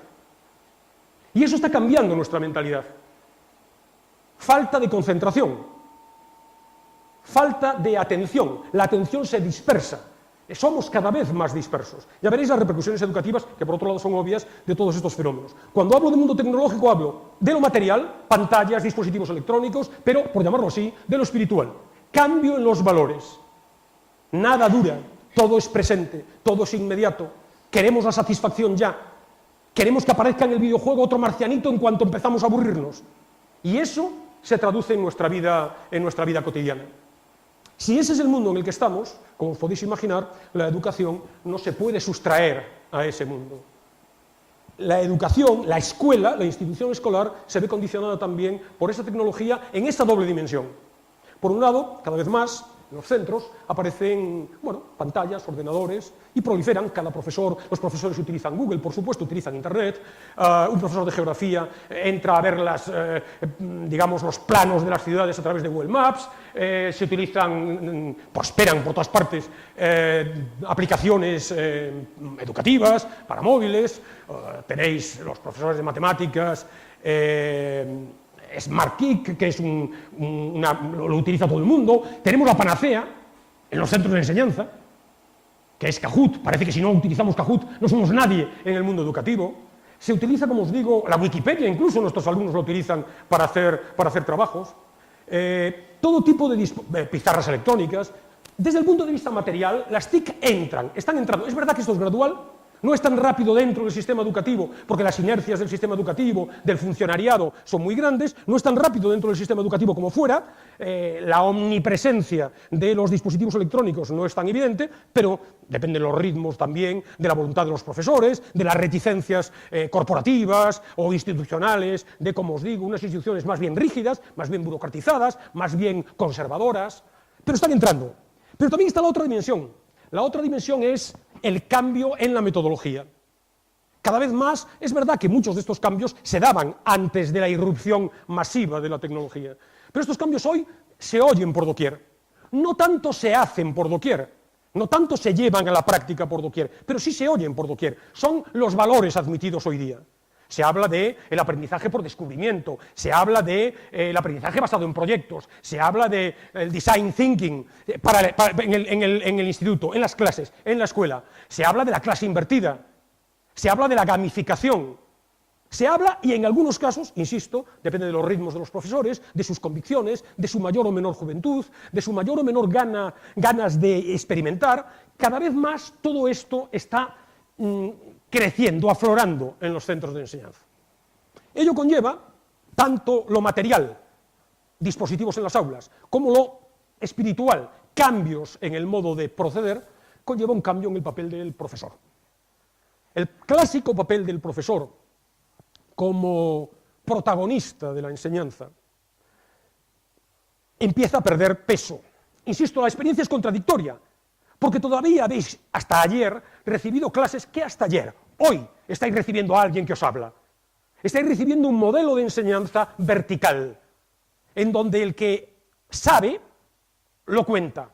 Y eso está cambiando nuestra mentalidad. Falta de concentración, falta de atención, la atención se dispersa. Somos cada vez más dispersos. Ya veréis las repercusiones educativas, que por otro lado son obvias, de todos estos fenómenos. Cuando hablo de mundo tecnológico, hablo de lo material, pantallas, dispositivos electrónicos, pero, por llamarlo así, de lo espiritual. Cambio en los valores. Nada dura, todo es presente, todo es inmediato. Queremos la satisfacción ya. Queremos que aparezca en el videojuego otro marcianito en cuanto empezamos a aburrirnos. Y eso se traduce en nuestra vida cotidiana. Si ese es el mundo en el que estamos, como os podéis imaginar, la educación no se puede sustraer a ese mundo. La educación, la escuela, la institución escolar, se ve condicionada también por esa tecnología en esa doble dimensión. Por un lado, cada vez más, en los centros aparecen, bueno, pantallas, ordenadores, y proliferan cada profesor. Los profesores utilizan Google, por supuesto, utilizan Internet. Un profesor de geografía entra a ver digamos, los planos de las ciudades a través de Google Maps. Se utilizan, prosperan por todas partes, aplicaciones educativas para móviles. Tenéis los profesores de matemáticas, SmartKick, que es lo utiliza todo el mundo. Tenemos la panacea en los centros de enseñanza, que es Kahoot. Parece que si no utilizamos Kahoot no somos nadie en el mundo educativo. Se utiliza, como os digo, la Wikipedia, incluso nuestros alumnos lo utilizan para hacer trabajos. todo tipo de pizarras electrónicas. Desde el punto de vista material, las TIC están entrando. Es verdad que esto es gradual, no es tan rápido dentro del sistema educativo, porque las inercias del sistema educativo, del funcionariado, son muy grandes, no es tan rápido dentro del sistema educativo como fuera, la omnipresencia de los dispositivos electrónicos no es tan evidente, pero depende de los ritmos también, de la voluntad de los profesores, de las reticencias corporativas o institucionales, de, como os digo, unas instituciones más bien rígidas, más bien burocratizadas, más bien conservadoras, pero están entrando. Pero también está la otra dimensión. La otra dimensión es el cambio en la metodología. Cada vez más, es verdad que muchos de estos cambios se daban antes de la irrupción masiva de la tecnología, pero estos cambios hoy se oyen por doquier. No tanto se hacen por doquier, no tanto se llevan a la práctica por doquier, pero sí se oyen por doquier. Son los valores admitidos hoy día. Se habla del aprendizaje por descubrimiento, se habla del aprendizaje basado en proyectos, se habla del design thinking en el instituto, en las clases, en la escuela, se habla de la clase invertida, se habla de la gamificación, se habla, y en algunos casos, insisto, depende de los ritmos de los profesores, de sus convicciones, de su mayor o menor juventud, de su mayor o menor ganas de experimentar, cada vez más todo esto está creciendo, aflorando en los centros de enseñanza. Ello conlleva tanto lo material, dispositivos en las aulas, como lo espiritual, cambios en el modo de proceder, conlleva un cambio en el papel del profesor. El clásico papel del profesor como protagonista de la enseñanza empieza a perder peso. Insisto, la experiencia es contradictoria, porque todavía habéis, hasta ayer, recibido clases que hasta ayer, hoy, estáis recibiendo a alguien que os habla. Estáis recibiendo un modelo de enseñanza vertical, en donde el que sabe, lo cuenta.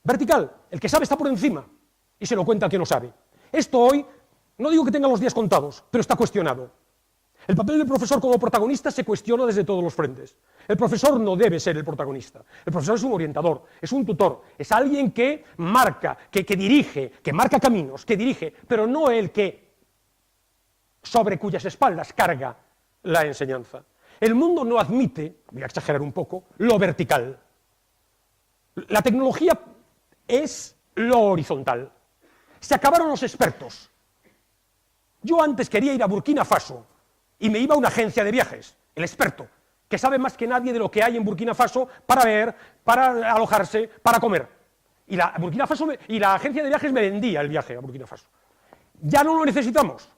Vertical, el que sabe está por encima, y se lo cuenta al que no sabe. Esto hoy, no digo que tenga los días contados, pero está cuestionado. El papel del profesor como protagonista se cuestiona desde todos los frentes. El profesor no debe ser el protagonista. El profesor es un orientador, es un tutor, es alguien que marca, que dirige, que marca caminos, que dirige, pero no el que sobre cuyas espaldas carga la enseñanza. El mundo no admite, voy a exagerar un poco, lo vertical. La tecnología es lo horizontal. Se acabaron los expertos. Yo antes quería ir a Burkina Faso y me iba a una agencia de viajes, el experto, que sabe más que nadie de lo que hay en Burkina Faso para ver, para alojarse, para comer. Y la agencia de viajes me vendía el viaje a Burkina Faso. Ya no lo necesitamos.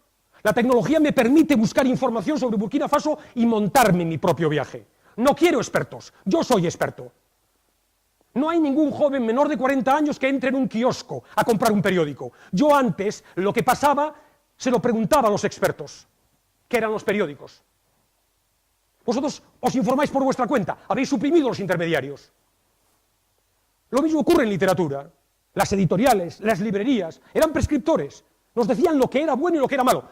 La tecnología me permite buscar información sobre Burkina Faso y montarme mi propio viaje. No quiero expertos, yo soy experto. No hay ningún joven menor de 40 años que entre en un kiosco a comprar un periódico. Yo antes, lo que pasaba, se lo preguntaba a los expertos, que eran los periódicos. Vosotros os informáis por vuestra cuenta, habéis suprimido los intermediarios. Lo mismo ocurre en literatura. Las editoriales, las librerías, eran prescriptores, nos decían lo que era bueno y lo que era malo.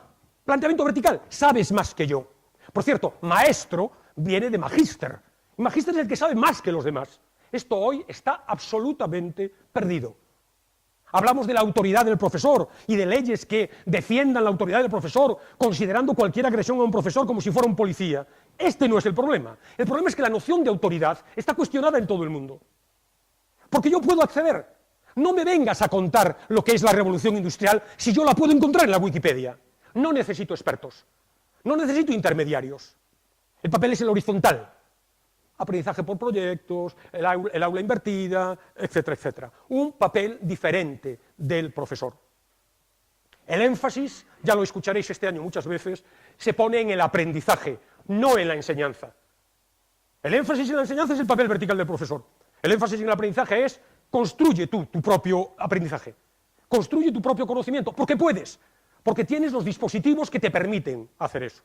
Planteamiento vertical, sabes más que yo. Por cierto, maestro viene de magíster, y magíster es el que sabe más que los demás. Esto hoy está absolutamente perdido. Hablamos de la autoridad del profesor y de leyes que defiendan la autoridad del profesor, considerando cualquier agresión a un profesor como si fuera un policía. Este no es el problema. El problema es que la noción de autoridad está cuestionada en todo el mundo. Porque yo puedo acceder. No me vengas a contar lo que es la revolución industrial si yo la puedo encontrar en la Wikipedia. No necesito expertos. No necesito intermediarios. El papel es el horizontal. Aprendizaje por proyectos, el aula invertida, etcétera, etcétera. Un papel diferente del profesor. El énfasis, ya lo escucharéis este año muchas veces, se pone en el aprendizaje, no en la enseñanza. El énfasis en la enseñanza es el papel vertical del profesor. El énfasis en el aprendizaje es construye tú tu propio aprendizaje. Construye tu propio conocimiento, porque puedes, porque tienes los dispositivos que te permiten hacer eso.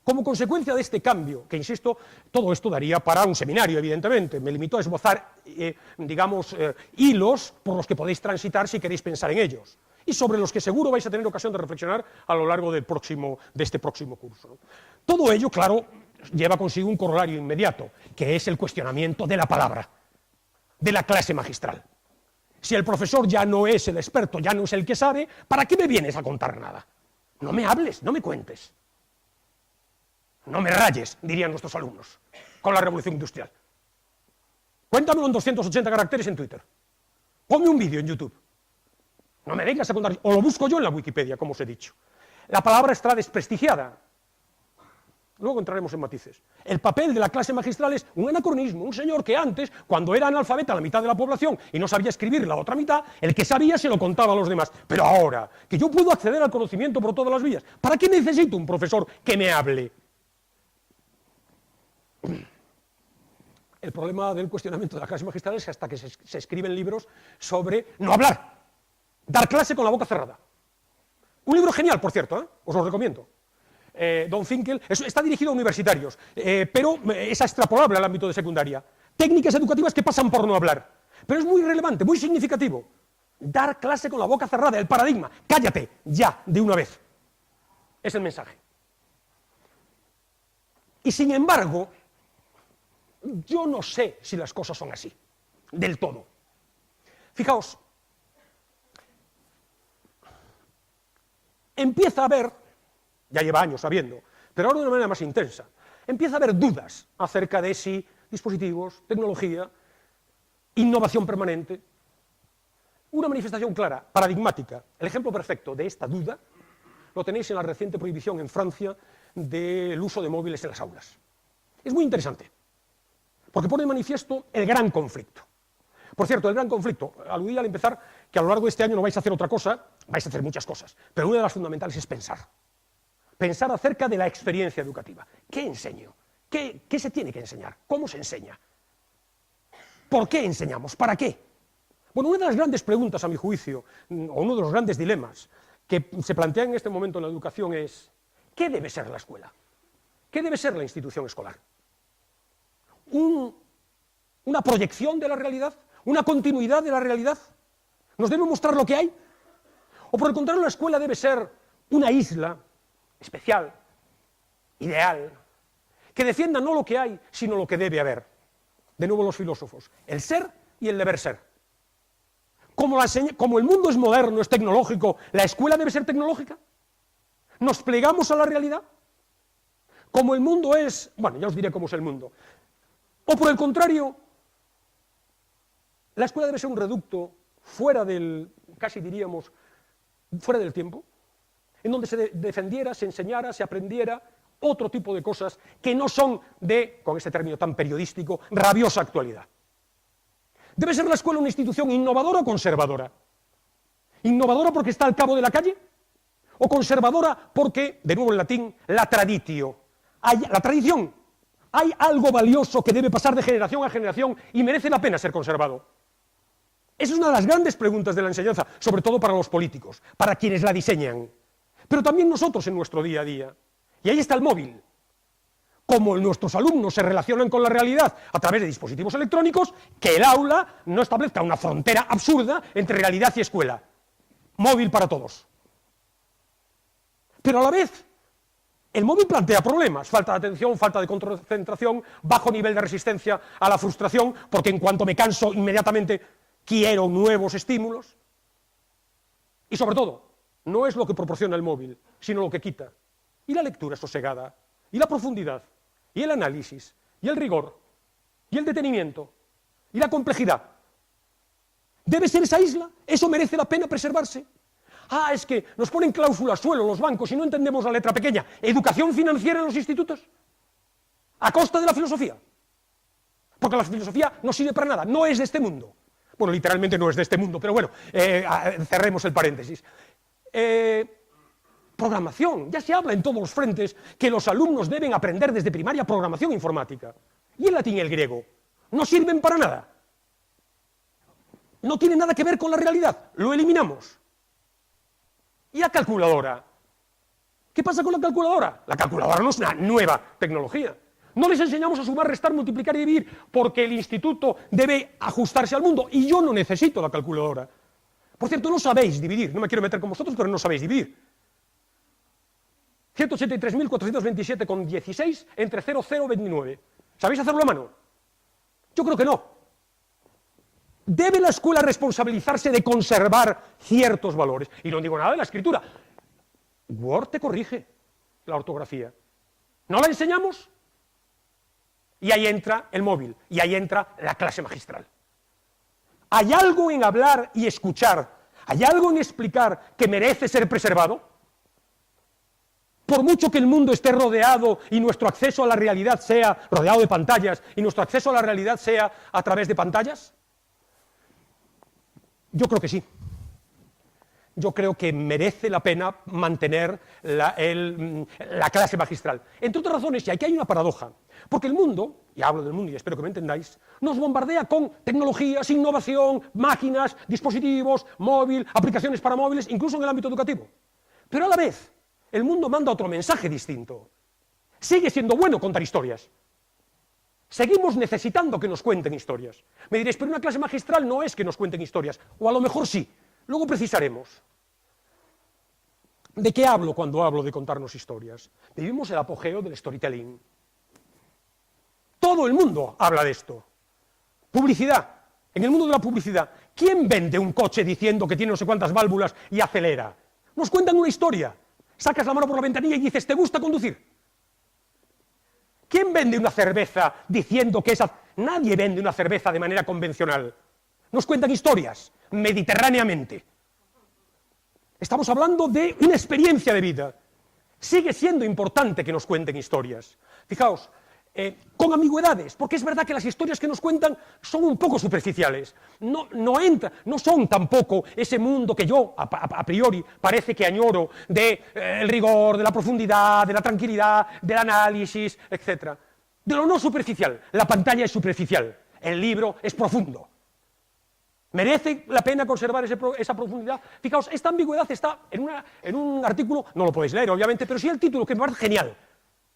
Como consecuencia de este cambio, que insisto, todo esto daría para un seminario, evidentemente, me limito a esbozar, hilos por los que podéis transitar si queréis pensar en ellos, y sobre los que seguro vais a tener ocasión de reflexionar a lo largo de este próximo curso. Todo ello, claro, lleva consigo un corolario inmediato, que es el cuestionamiento de la palabra, de la clase magistral. Si el profesor ya no es el experto, ya no es el que sabe, ¿para qué me vienes a contar nada? No me hables, no me cuentes. No me rayes, dirían nuestros alumnos, con la revolución industrial. Cuéntamelo en 280 caracteres en Twitter. Ponme un vídeo en YouTube. No me vengas a contar, o lo busco yo en la Wikipedia, como os he dicho. La palabra está desprestigiada. Luego entraremos en matices. El papel de la clase magistral es un anacronismo, un señor que antes, cuando era analfabeta la mitad de la población y no sabía escribir la otra mitad, el que sabía se lo contaba a los demás. Pero ahora, que yo puedo acceder al conocimiento por todas las vías, ¿para qué necesito un profesor que me hable? El problema del cuestionamiento de la clase magistral es hasta que se escriben libros sobre no hablar, dar clase con la boca cerrada. Un libro genial, por cierto, os lo recomiendo. Don Finkel, está dirigido a universitarios, pero es extrapolable al ámbito de secundaria. Técnicas educativas que pasan por no hablar. Pero es muy relevante, muy significativo. Dar clase con la boca cerrada, el paradigma. Cállate, ya, de una vez. Es el mensaje. Y sin embargo, yo no sé si las cosas son así, del todo. Fijaos, empieza a haber, ya lleva años habiendo, pero ahora de una manera más intensa, empieza a haber dudas acerca de si dispositivos, tecnología, innovación permanente. Una manifestación clara, paradigmática, el ejemplo perfecto de esta duda lo tenéis en la reciente prohibición en Francia del uso de móviles en las aulas. Es muy interesante, porque pone de manifiesto el gran conflicto. Por cierto, el gran conflicto, aludí al empezar que a lo largo de este año no vais a hacer otra cosa, vais a hacer muchas cosas, pero una de las fundamentales es pensar. Pensar acerca de la experiencia educativa. ¿Qué enseño? ¿Qué se tiene que enseñar? ¿Cómo se enseña? ¿Por qué enseñamos? ¿Para qué? Bueno, una de las grandes preguntas, a mi juicio, o uno de los grandes dilemas que se plantean en este momento en la educación es ¿qué debe ser la escuela? ¿Qué debe ser la institución escolar? ¿Una proyección de la realidad? ¿Una continuidad de la realidad? ¿Nos debe mostrar lo que hay? ¿O por el contrario la escuela debe ser una isla especial, ideal, que defienda no lo que hay, sino lo que debe haber? De nuevo los filósofos, el ser y el deber ser. Como el mundo es moderno, es tecnológico, ¿la escuela debe ser tecnológica? ¿Nos plegamos a la realidad? Como el mundo es, bueno, ya os diré cómo es el mundo. O por el contrario, la escuela debe ser un reducto fuera del, casi diríamos, fuera del tiempo, en donde se defendiera, se enseñara, se aprendiera otro tipo de cosas que no son de, con este término tan periodístico, rabiosa actualidad. ¿Debe ser la escuela una institución innovadora o conservadora? ¿Innovadora porque está al cabo de la calle? ¿O conservadora porque, de nuevo en latín, la traditio? La tradición. Hay algo valioso que debe pasar de generación a generación y merece la pena ser conservado. Esa es una de las grandes preguntas de la enseñanza, sobre todo para los políticos, para quienes la diseñan. Pero también nosotros en nuestro día a día. Y ahí está el móvil. Como nuestros alumnos se relacionan con la realidad a través de dispositivos electrónicos, que el aula no establezca una frontera absurda entre realidad y escuela. Móvil para todos. Pero a la vez, el móvil plantea problemas, falta de atención, falta de concentración, bajo nivel de resistencia a la frustración, porque en cuanto me canso inmediatamente quiero nuevos estímulos. Y sobre todo, no es lo que proporciona el móvil, sino lo que quita. Y la lectura sosegada, y la profundidad, y el análisis, y el rigor, y el detenimiento, y la complejidad. ¿Debe ser esa isla? ¿Eso merece la pena preservarse? Ah, es que nos ponen cláusulas suelo los bancos y no entendemos la letra pequeña. ¿Educación financiera en los institutos? ¿A costa de la filosofía? Porque la filosofía no sirve para nada, no es de este mundo. Bueno, literalmente no es de este mundo, pero bueno, cerremos el paréntesis. Programación, ya se habla en todos los frentes que los alumnos deben aprender desde primaria programación informática. Y el latín y el griego no sirven para nada. No tiene nada que ver con la realidad, lo eliminamos. ¿Y la calculadora? ¿Qué pasa con la calculadora? La calculadora no es una nueva tecnología. No les enseñamos a sumar, restar, multiplicar y dividir porque el instituto debe ajustarse al mundo y yo no necesito la calculadora. Por cierto, no sabéis dividir, no me quiero meter con vosotros, pero no sabéis dividir. 183.427,16 entre 0, 0, 29. ¿Sabéis hacerlo a mano? Yo creo que no. ¿Debe la escuela responsabilizarse de conservar ciertos valores? Y no digo nada de la escritura. Word te corrige la ortografía. ¿No la enseñamos? Y ahí entra el móvil, y ahí entra la clase magistral. ¿Hay algo en hablar y escuchar, hay algo en explicar que merece ser preservado? Por mucho que el mundo esté rodeado y nuestro acceso a la realidad sea rodeado de pantallas, y nuestro acceso a la realidad sea a través de pantallas, yo creo que sí. Yo creo que merece la pena mantener la clase magistral. Entre otras razones, y aquí hay una paradoja, porque el mundo, y hablo del mundo y espero que me entendáis, nos bombardea con tecnologías, innovación, máquinas, dispositivos, móvil, aplicaciones para móviles, incluso en el ámbito educativo. Pero a la vez, el mundo manda otro mensaje distinto. Sigue siendo bueno contar historias. Seguimos necesitando que nos cuenten historias. Me diréis, pero una clase magistral no es que nos cuenten historias, o a lo mejor sí. Luego precisaremos. ¿De qué hablo cuando hablo de contarnos historias? Vivimos el apogeo del storytelling. Todo el mundo habla de esto. Publicidad. En el mundo de la publicidad, ¿quién vende un coche diciendo que tiene no sé cuántas válvulas y acelera? Nos cuentan una historia. Sacas la mano por la ventanilla y dices, ¿te gusta conducir? ¿Quién vende una cerveza diciendo que esa... Nadie vende una cerveza de manera convencional. Nos cuentan historias, mediterráneamente. Estamos hablando de una experiencia de vida. Sigue siendo importante que nos cuenten historias. Fijaos, con ambigüedades, porque es verdad que las historias que nos cuentan son un poco superficiales. No son tampoco ese mundo que yo, a priori, parece que añoro del rigor, de la profundidad, de la tranquilidad, del análisis, etc. De lo no superficial. La pantalla es superficial, el libro es profundo. ¿Merece la pena conservar esa profundidad? Fijaos, esta ambigüedad está en un artículo, no lo podéis leer obviamente, pero sí el título, que me parece genial,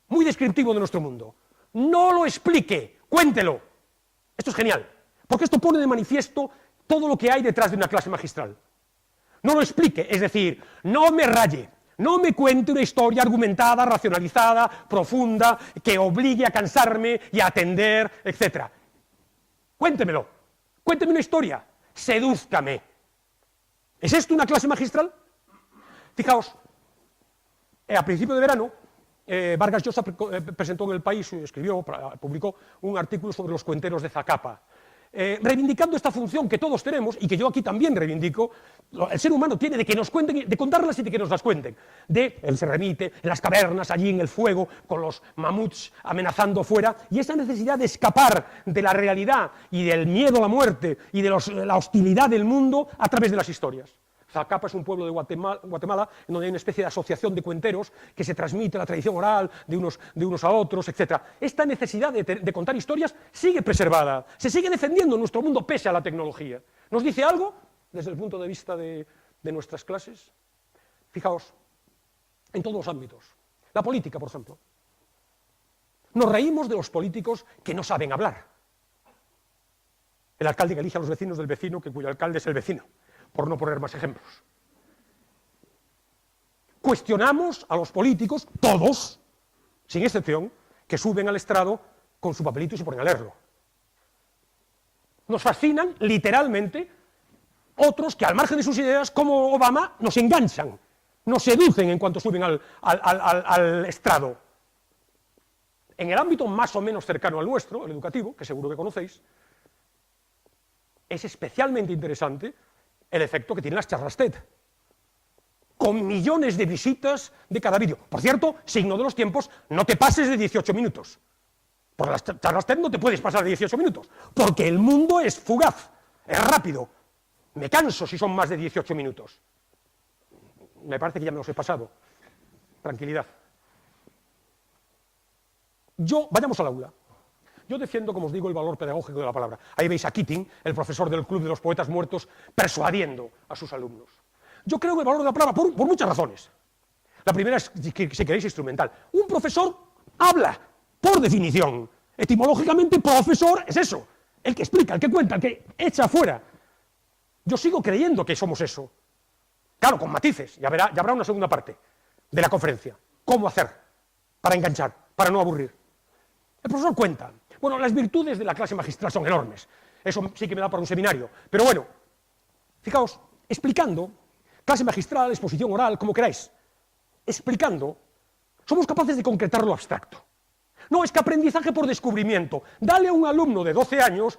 muy descriptivo de nuestro mundo. No lo explique, cuéntelo. Esto es genial, porque esto pone de manifiesto todo lo que hay detrás de una clase magistral. No lo explique, es decir, no me raye, no me cuente una historia argumentada, racionalizada, profunda, que obligue a cansarme y a atender, etc. Cuéntemelo, cuénteme una historia. Sedúzcame. ¿Es esto una clase magistral? Fijaos, a principio de verano, Vargas Llosa presentó en El País, publicó un artículo sobre los cuenteros de Zacapa, reivindicando esta función que todos tenemos y que yo aquí también reivindico. El ser humano tiene de que nos cuenten, de contarlas y de que nos las cuenten. Él se remite en las cavernas, allí en el fuego, con los mamuts amenazando fuera, y esa necesidad de escapar de la realidad y del miedo a la muerte y de la hostilidad del mundo a través de las historias. Zacapa es un pueblo de Guatemala en donde hay una especie de asociación de cuenteros que se transmite la tradición oral de unos a otros, etc. Esta necesidad de contar historias sigue preservada, se sigue defendiendo en nuestro mundo pese a la tecnología. ¿Nos dice algo desde el punto de vista de nuestras clases? Fijaos, en todos los ámbitos. La política, por ejemplo. Nos reímos de los políticos que no saben hablar. El alcalde que elige a los vecinos del vecino, cuyo alcalde es el vecino, por no poner más ejemplos. Cuestionamos a los políticos, todos, sin excepción, que suben al estrado con su papelito y se ponen a leerlo. Nos fascinan, literalmente, otros que al margen de sus ideas, como Obama, nos enganchan, nos seducen en cuanto suben al estrado. En el ámbito más o menos cercano al nuestro, el educativo, que seguro que conocéis, es especialmente interesante el efecto que tienen las charlas TED, con millones de visitas de cada vídeo. Por cierto, signo de los tiempos, no te pases de 18 minutos. Por las charlas TED no te puedes pasar de 18 minutos, porque el mundo es fugaz, es rápido. Me canso si son más de 18 minutos. Me parece que ya me los he pasado. Tranquilidad. Vayamos al aula. Yo defiendo, como os digo, el valor pedagógico de la palabra. Ahí veis a Keating, el profesor del Club de los Poetas Muertos, persuadiendo a sus alumnos. Yo creo en el valor de la palabra por muchas razones. La primera es, si queréis, instrumental. Un profesor habla, por definición. Etimológicamente, profesor es eso. El que explica, el que cuenta, el que echa afuera. Yo sigo creyendo que somos eso. Claro, con matices. Ya habrá una segunda parte de la conferencia. ¿Cómo hacer para enganchar, para no aburrir? El profesor cuenta. Bueno, las virtudes de la clase magistral son enormes. Eso sí que me da para un seminario. Pero bueno, fijaos, explicando, clase magistral, exposición oral, como queráis, explicando, somos capaces de concretar lo abstracto. No, es que aprendizaje por descubrimiento. Dale a un alumno de 12 años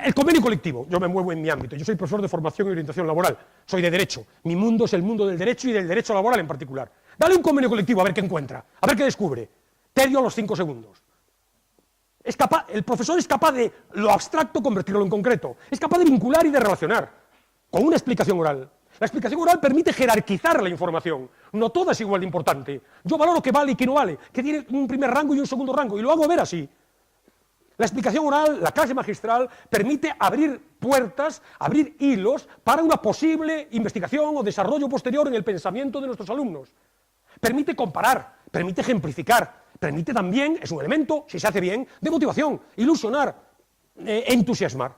el convenio colectivo. Yo me muevo en mi ámbito, yo soy profesor de formación y orientación laboral, soy de derecho. Mi mundo es el mundo del derecho y del derecho laboral en particular. Dale un convenio colectivo a ver qué encuentra, a ver qué descubre. Tedio a los 5 segundos. El profesor es capaz de lo abstracto convertirlo en concreto, es capaz de vincular y de relacionar con una explicación oral. La explicación oral permite jerarquizar la información, no toda es igual de importante. Yo valoro qué vale y qué no vale, que tiene un primer rango y un segundo rango, y lo hago ver así. La explicación oral, la clase magistral, permite abrir puertas, abrir hilos para una posible investigación o desarrollo posterior en el pensamiento de nuestros alumnos. Permite comparar, permite ejemplificar, permite también, es un elemento, si se hace bien, de motivación, ilusionar, entusiasmar.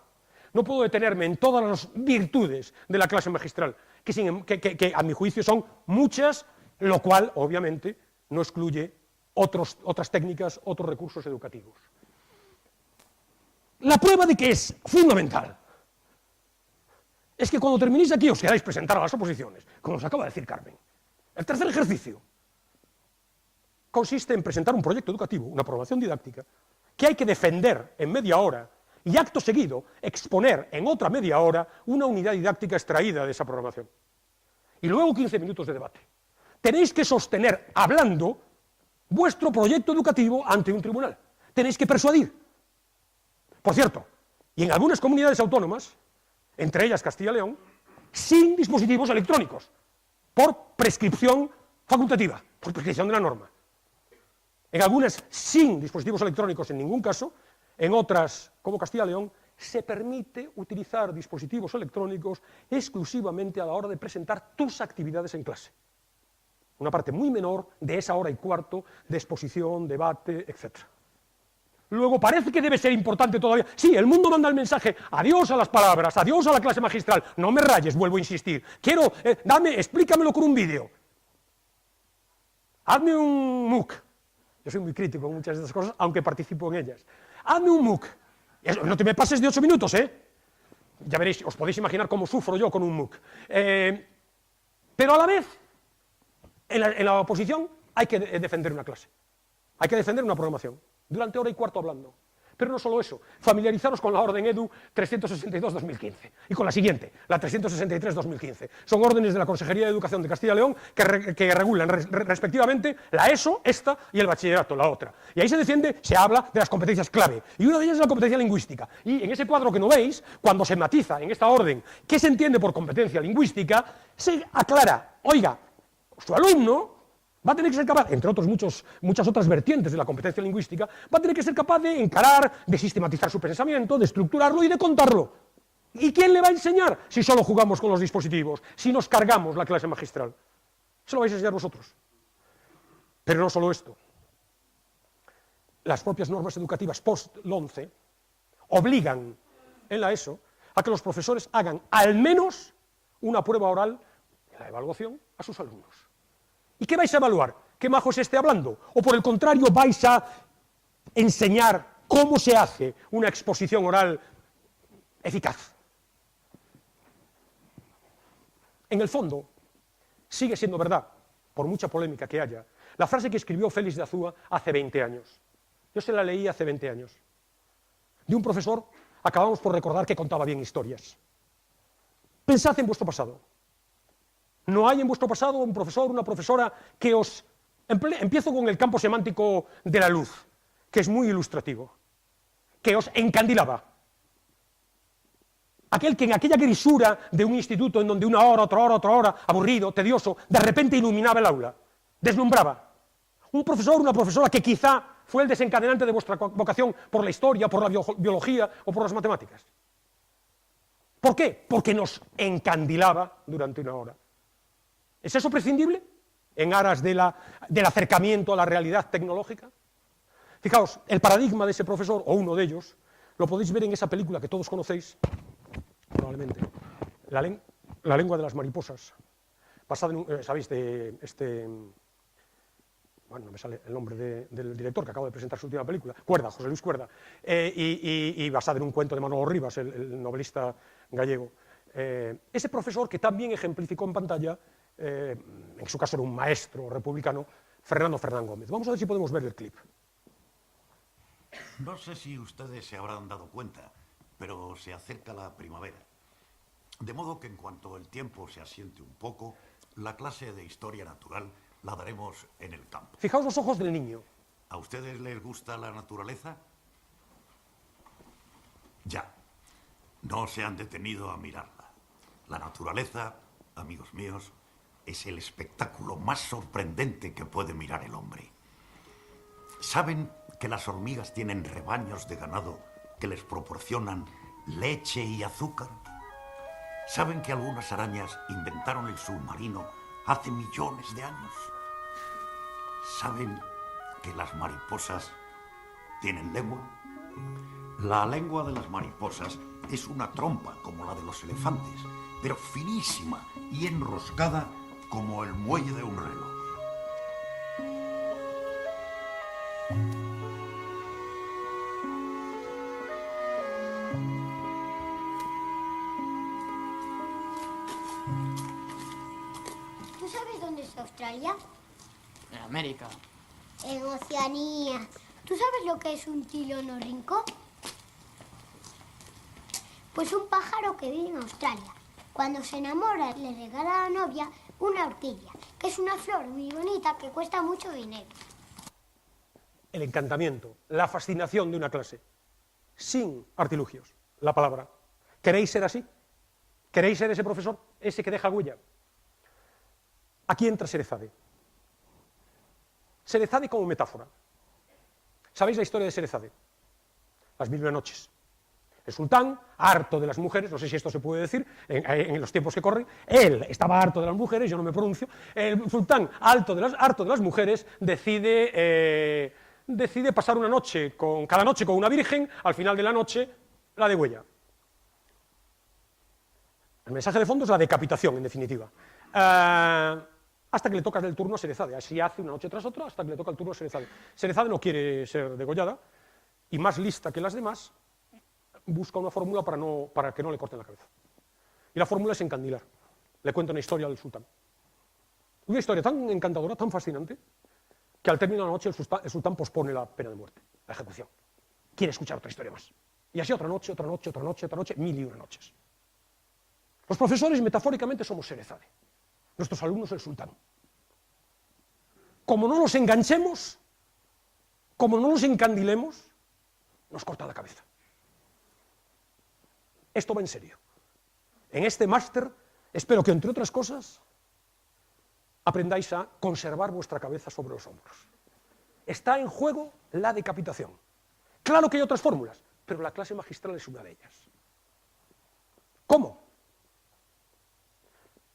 No puedo detenerme en todas las virtudes de la clase magistral, que a mi juicio son muchas, lo cual, obviamente, no excluye otras técnicas, otros recursos educativos. La prueba de que es fundamental es que cuando terminéis aquí os queráis presentar a las oposiciones, como os acaba de decir Carmen. El tercer ejercicio consiste en presentar un proyecto educativo, una programación didáctica, que hay que defender en media hora y acto seguido exponer en otra media hora una unidad didáctica extraída de esa programación. Y luego 15 minutos de debate. Tenéis que sostener, hablando, vuestro proyecto educativo ante un tribunal. Tenéis que persuadir. Por cierto, y en algunas comunidades autónomas, entre ellas Castilla y León, sin dispositivos electrónicos, por prescripción facultativa, por prescripción de la norma. En algunas sin dispositivos electrónicos en ningún caso, en otras, como Castilla y León, se permite utilizar dispositivos electrónicos exclusivamente a la hora de presentar tus actividades en clase. Una parte muy menor de esa hora y cuarto de exposición, debate, etc. Luego parece que debe ser importante todavía. Sí, el mundo manda el mensaje, adiós a las palabras, adiós a la clase magistral. No me rayes, vuelvo a insistir. Quiero, explícamelo con un vídeo. Hazme un MOOC. Yo soy muy crítico en muchas de estas cosas, aunque participo en ellas. Hazme un MOOC. No te me pases de 8 minutos, ¿eh? Ya veréis, os podéis imaginar cómo sufro yo con un MOOC. Pero a la vez, en la oposición hay que defender una clase. Hay que defender una programación. Durante hora y cuarto hablando. Pero no solo eso, familiarizaros con la orden EDU 362-2015 y con la siguiente, la 363-2015. Son órdenes de la Consejería de Educación de Castilla y León que regulan respectivamente la ESO, esta, y el bachillerato, la otra. Y ahí se habla de las competencias clave, y una de ellas es la competencia lingüística. Y en ese cuadro que no veis, cuando se matiza en esta orden qué se entiende por competencia lingüística, se aclara, oiga, su alumno va a tener que ser capaz, entre otros muchas otras vertientes de la competencia lingüística, va a tener que ser capaz de encarar, de sistematizar su pensamiento, de estructurarlo y de contarlo. ¿Y quién le va a enseñar si solo jugamos con los dispositivos, si nos cargamos la clase magistral? Se lo vais a enseñar vosotros. Pero no solo esto. Las propias normas educativas post-11 obligan en la ESO a que los profesores hagan al menos una prueba oral en la evaluación a sus alumnos. ¿Y qué vais a evaluar? ¿Qué majos esté hablando? ¿O por el contrario vais a enseñar cómo se hace una exposición oral eficaz? En el fondo, sigue siendo verdad, por mucha polémica que haya, la frase que escribió Félix de Azúa hace 20 años. Yo se la leí hace 20 años. De un profesor, acabamos por recordar que contaba bien historias. Pensad en vuestro pasado. ¿No hay en vuestro pasado un profesor, una profesora que os... Empiezo con el campo semántico de la luz, que es muy ilustrativo, que os encandilaba? Aquel que en aquella grisura de un instituto en donde una hora, otra hora, aburrido, tedioso, de repente iluminaba el aula, deslumbraba. Un profesor, una profesora que quizá fue el desencadenante de vuestra vocación por la historia, por la biología o por las matemáticas. ¿Por qué? Porque nos encandilaba durante una hora. ¿Es eso prescindible en aras del acercamiento a la realidad tecnológica? Fijaos, el paradigma de ese profesor, o uno de ellos, lo podéis ver en esa película que todos conocéis, probablemente, La lengua de las mariposas, basada en, ¿sabéis? Bueno, no me sale el nombre del director que acaba de presentar su última película, Cuerda, José Luis Cuerda, y basada en un cuento de Manolo Rivas, el novelista gallego. Ese profesor que también ejemplificó en pantalla, en su caso era un maestro republicano, Fernando Fernán Gómez. Vamos a ver si podemos ver el clip. No sé si ustedes se habrán dado cuenta, pero se acerca la primavera. De modo que en cuanto el tiempo se asiente un poco, la clase de historia natural la daremos en el campo. Fijaos los ojos del niño. ¿A ustedes les gusta la naturaleza? Ya. No se han detenido a mirarla. La naturaleza, amigos míos, es el espectáculo más sorprendente que puede mirar el hombre. ¿Saben que las hormigas tienen rebaños de ganado que les proporcionan leche y azúcar? ¿Saben que algunas arañas inventaron el submarino hace millones de años? ¿Saben que las mariposas tienen lengua? La lengua de las mariposas es una trompa como la de los elefantes, pero finísima y enroscada como el muelle de un reloj. ¿Tú sabes dónde está Australia? En América. En Oceanía. ¿Tú sabes lo que es un tilonorrinco? Pues un pájaro que vive en Australia. Cuando se enamora le regala a la novia una orquídea, que es una flor muy bonita que cuesta mucho dinero. El encantamiento, la fascinación de una clase, sin artilugios, la palabra. ¿Queréis ser así? ¿Queréis ser ese profesor, ese que deja huella? Aquí entra Sherezade. Sherezade como metáfora. ¿Sabéis la historia de Sherezade? Las 1001 noches. El sultán, harto de las mujeres, no sé si esto se puede decir en los tiempos que corren, él estaba harto de las mujeres, yo no me pronuncio, el sultán, harto de las mujeres, decide pasar una noche, cada noche con una virgen, al final de la noche la degüella. El mensaje de fondo es la decapitación, en definitiva. Hasta que le toca el turno a Sherezade, así hace una noche tras otra, hasta que le toca el turno a Sherezade. Sherezade no quiere ser degollada, y más lista que las demás, busca una fórmula para que no le corten la cabeza. Y la fórmula es encandilar. Le cuenta una historia al sultán. Una historia tan encantadora, tan fascinante, que al término de la noche el sultán pospone la pena de muerte, la ejecución. Quiere escuchar otra historia más. Y así otra noche, 1001 noches. Los profesores, metafóricamente, somos Sherezade. Nuestros alumnos, el sultán. Como no nos enganchemos, como no nos encandilemos, nos corta la cabeza. Esto va en serio. En este máster espero que, entre otras cosas, aprendáis a conservar vuestra cabeza sobre los hombros. Está en juego la decapitación. Claro que hay otras fórmulas, pero la clase magistral es una de ellas. ¿Cómo?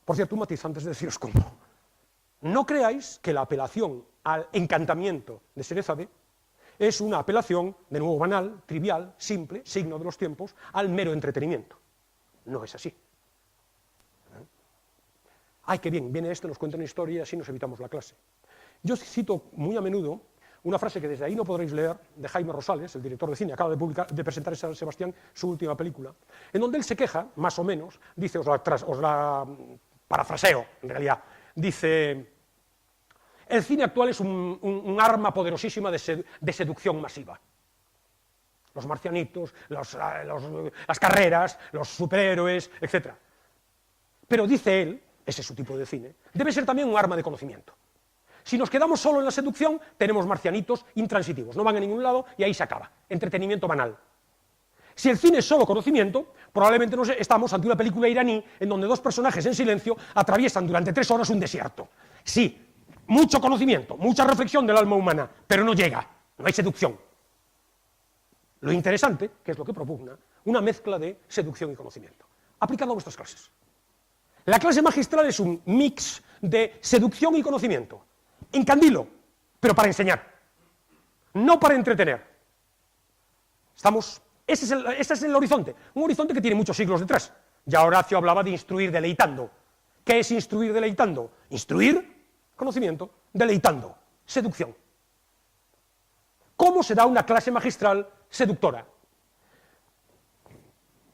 Por cierto, un matiz antes de deciros cómo. No creáis que la apelación al encantamiento de Sherezade es una apelación, de nuevo banal, trivial, simple, signo de los tiempos, al mero entretenimiento. No es así. ¡Ay, qué bien! Viene nos cuenta una historia y así nos evitamos la clase. Yo cito muy a menudo una frase que desde ahí no podréis leer, de Jaime Rosales, el director de cine, acaba de presentar en San Sebastián su última película, en donde él se queja, más o menos, dice, os la parafraseo, en realidad, dice: el cine actual es un arma poderosísima de seducción masiva. Los marcianitos, las carreras, los superhéroes, etc. Pero dice él, ese es su tipo de cine, debe ser también un arma de conocimiento. Si nos quedamos solo en la seducción, tenemos marcianitos intransitivos, no van a ningún lado y ahí se acaba. Entretenimiento banal. Si el cine es solo conocimiento, probablemente estamos ante una película iraní en donde dos personajes en silencio atraviesan durante 3 horas un desierto. Sí, mucho conocimiento, mucha reflexión del alma humana, pero no llega, no hay seducción. Lo interesante, que es lo que propugna, una mezcla de seducción y conocimiento, aplicado a vuestras clases. La clase magistral es un mix de seducción y conocimiento. Encandilo, pero para enseñar, no para entretener. Ese es el horizonte, un horizonte que tiene muchos siglos detrás. Ya Horacio hablaba de instruir deleitando. ¿Qué es instruir deleitando? Instruir, conocimiento, deleitando, seducción. ¿Cómo se da una clase magistral seductora?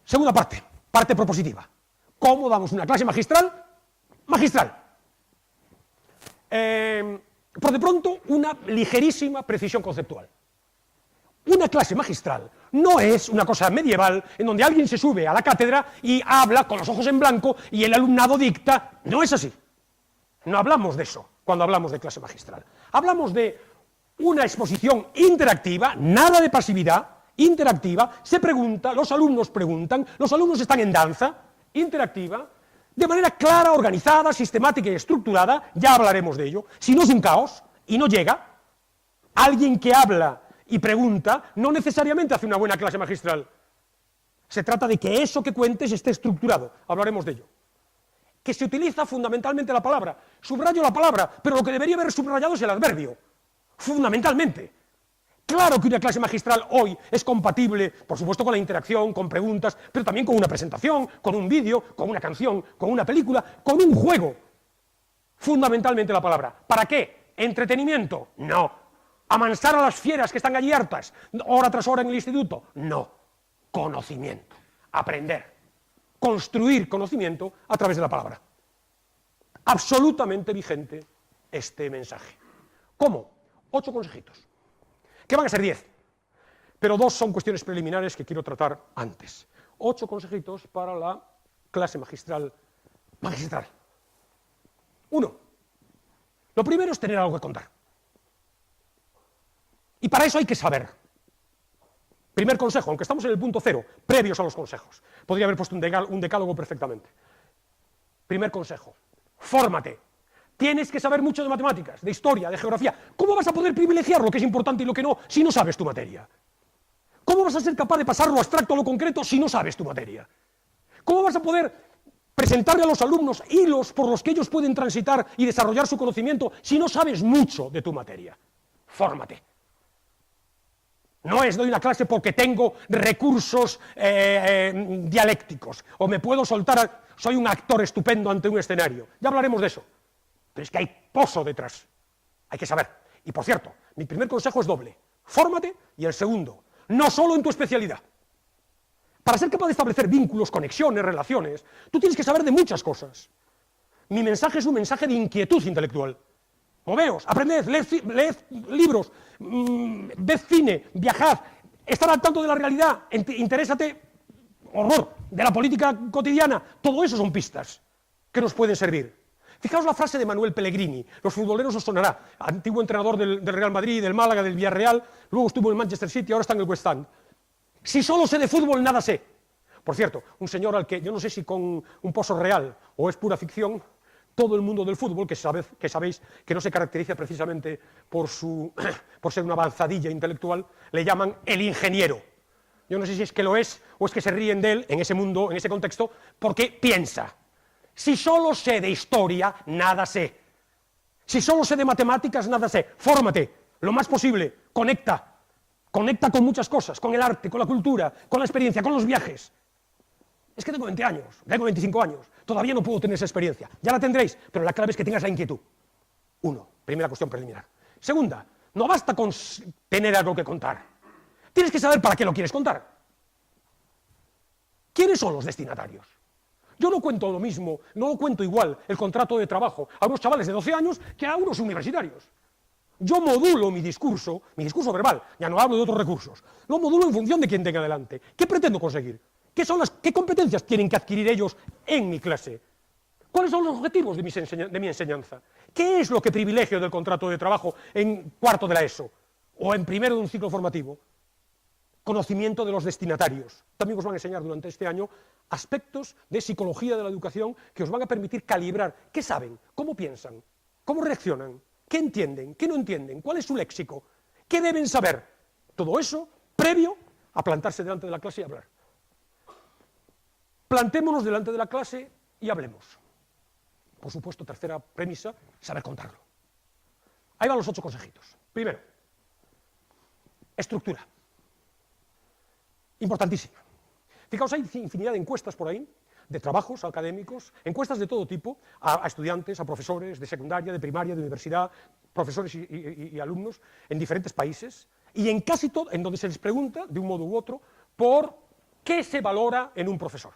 Segunda parte propositiva. ¿Cómo damos una clase magistral? Magistral. Por de pronto, una ligerísima precisión conceptual. Una clase magistral no es una cosa medieval en donde alguien se sube a la cátedra y habla con los ojos en blanco y el alumnado dicta. No es así. No hablamos de eso cuando hablamos de clase magistral. Hablamos de una exposición interactiva, nada de pasividad, interactiva, se pregunta, los alumnos preguntan, los alumnos están en danza, interactiva, de manera clara, organizada, sistemática y estructurada, ya hablaremos de ello. Si no es un caos y no llega, alguien que habla y pregunta no necesariamente hace una buena clase magistral. Se trata de que eso que cuentes esté estructurado, hablaremos de ello. Que se utiliza fundamentalmente la palabra, subrayo la palabra, pero lo que debería haber subrayado es el adverbio, fundamentalmente. Claro que una clase magistral hoy es compatible, por supuesto, con la interacción, con preguntas, pero también con una presentación, con un vídeo, con una canción, con una película, con un juego. Fundamentalmente la palabra. ¿Para qué? ¿Entretenimiento? No. ¿Amansar a las fieras que están allí hartas, hora tras hora en el instituto? No. Conocimiento. Aprender. Construir conocimiento a través de la palabra. Absolutamente vigente este mensaje. ¿Cómo? 8 consejitos. Que van a ser 10, pero 2 son cuestiones preliminares que quiero tratar antes. 8 consejitos para la clase magistral. 1. Lo primero es tener algo que contar. Y para eso hay que saber. Primer consejo, aunque estamos en el punto 0, previos a los consejos. Podría haber puesto un decálogo perfectamente. Primer consejo, fórmate. Tienes que saber mucho de matemáticas, de historia, de geografía. ¿Cómo vas a poder privilegiar lo que es importante y lo que no si no sabes tu materia? ¿Cómo vas a ser capaz de pasar lo abstracto a lo concreto si no sabes tu materia? ¿Cómo vas a poder presentarle a los alumnos hilos por los que ellos pueden transitar y desarrollar su conocimiento si no sabes mucho de tu materia? Fórmate. No es doy una clase porque tengo recursos dialécticos, o me puedo soltar, soy un actor estupendo ante un escenario. Ya hablaremos de eso. Pero es que hay pozo detrás, hay que saber. Y por cierto, mi primer consejo es doble, fórmate, y el segundo, no solo en tu especialidad. Para ser capaz de establecer vínculos, conexiones, relaciones, tú tienes que saber de muchas cosas. Mi mensaje es un mensaje de inquietud intelectual. Moveos, aprended, leed libros, ved cine, viajad, estar al tanto de la realidad, interésate, de la política cotidiana, todo eso son pistas que nos pueden servir. Fijaos la frase de Manuel Pellegrini, los futboleros os sonará, antiguo entrenador del Real Madrid, del Málaga, del Villarreal, luego estuvo en Manchester City, ahora está en el West Ham. Si solo sé de fútbol, nada sé. Por cierto, un señor al que, yo no sé si con un pozo real o es pura ficción, todo el mundo del fútbol, que sabéis que no se caracteriza precisamente por ser una avanzadilla intelectual, le llaman el ingeniero. Yo no sé si es que lo es o es que se ríen de él en ese mundo, en ese contexto, porque piensa. Si solo sé de historia, nada sé. Si solo sé de matemáticas, nada sé. Fórmate, lo más posible, conecta con muchas cosas, con el arte, con la cultura, con la experiencia, con los viajes. Es que tengo 20 años, tengo 25 años, todavía no puedo tener esa experiencia. Ya la tendréis, pero la clave es que tengas la inquietud. 1, primera cuestión preliminar. Segunda, no basta con tener algo que contar. Tienes que saber para qué lo quieres contar. ¿Quiénes son los destinatarios? Yo no cuento lo mismo, no lo cuento igual el contrato de trabajo a unos chavales de 12 años que a unos universitarios. Yo modulo mi discurso verbal, ya no hablo de otros recursos, lo modulo en función de quién tenga delante. ¿Qué pretendo conseguir? ¿Qué competencias tienen que adquirir ellos en mi clase? ¿Cuáles son los objetivos de mi enseñanza? ¿Qué es lo que privilegio del contrato de trabajo en cuarto de la ESO o en primero de un ciclo formativo? Conocimiento de los destinatarios. También os van a enseñar durante este año aspectos de psicología de la educación que os van a permitir calibrar qué saben, cómo piensan, cómo reaccionan, qué entienden, qué no entienden, cuál es su léxico, qué deben saber. Todo eso previo a plantarse delante de la clase y hablar. Plantémonos delante de la clase y hablemos. Por supuesto, tercera premisa, saber contarlo. Ahí van los 8 consejitos. Primero, estructura. Importantísima. Fijaos, hay infinidad de encuestas por ahí, de trabajos académicos, encuestas de todo tipo, a estudiantes, a profesores de secundaria, de primaria, de universidad, profesores y alumnos en diferentes países, y en casi todo, en donde se les pregunta, de un modo u otro, por qué se valora en un profesor.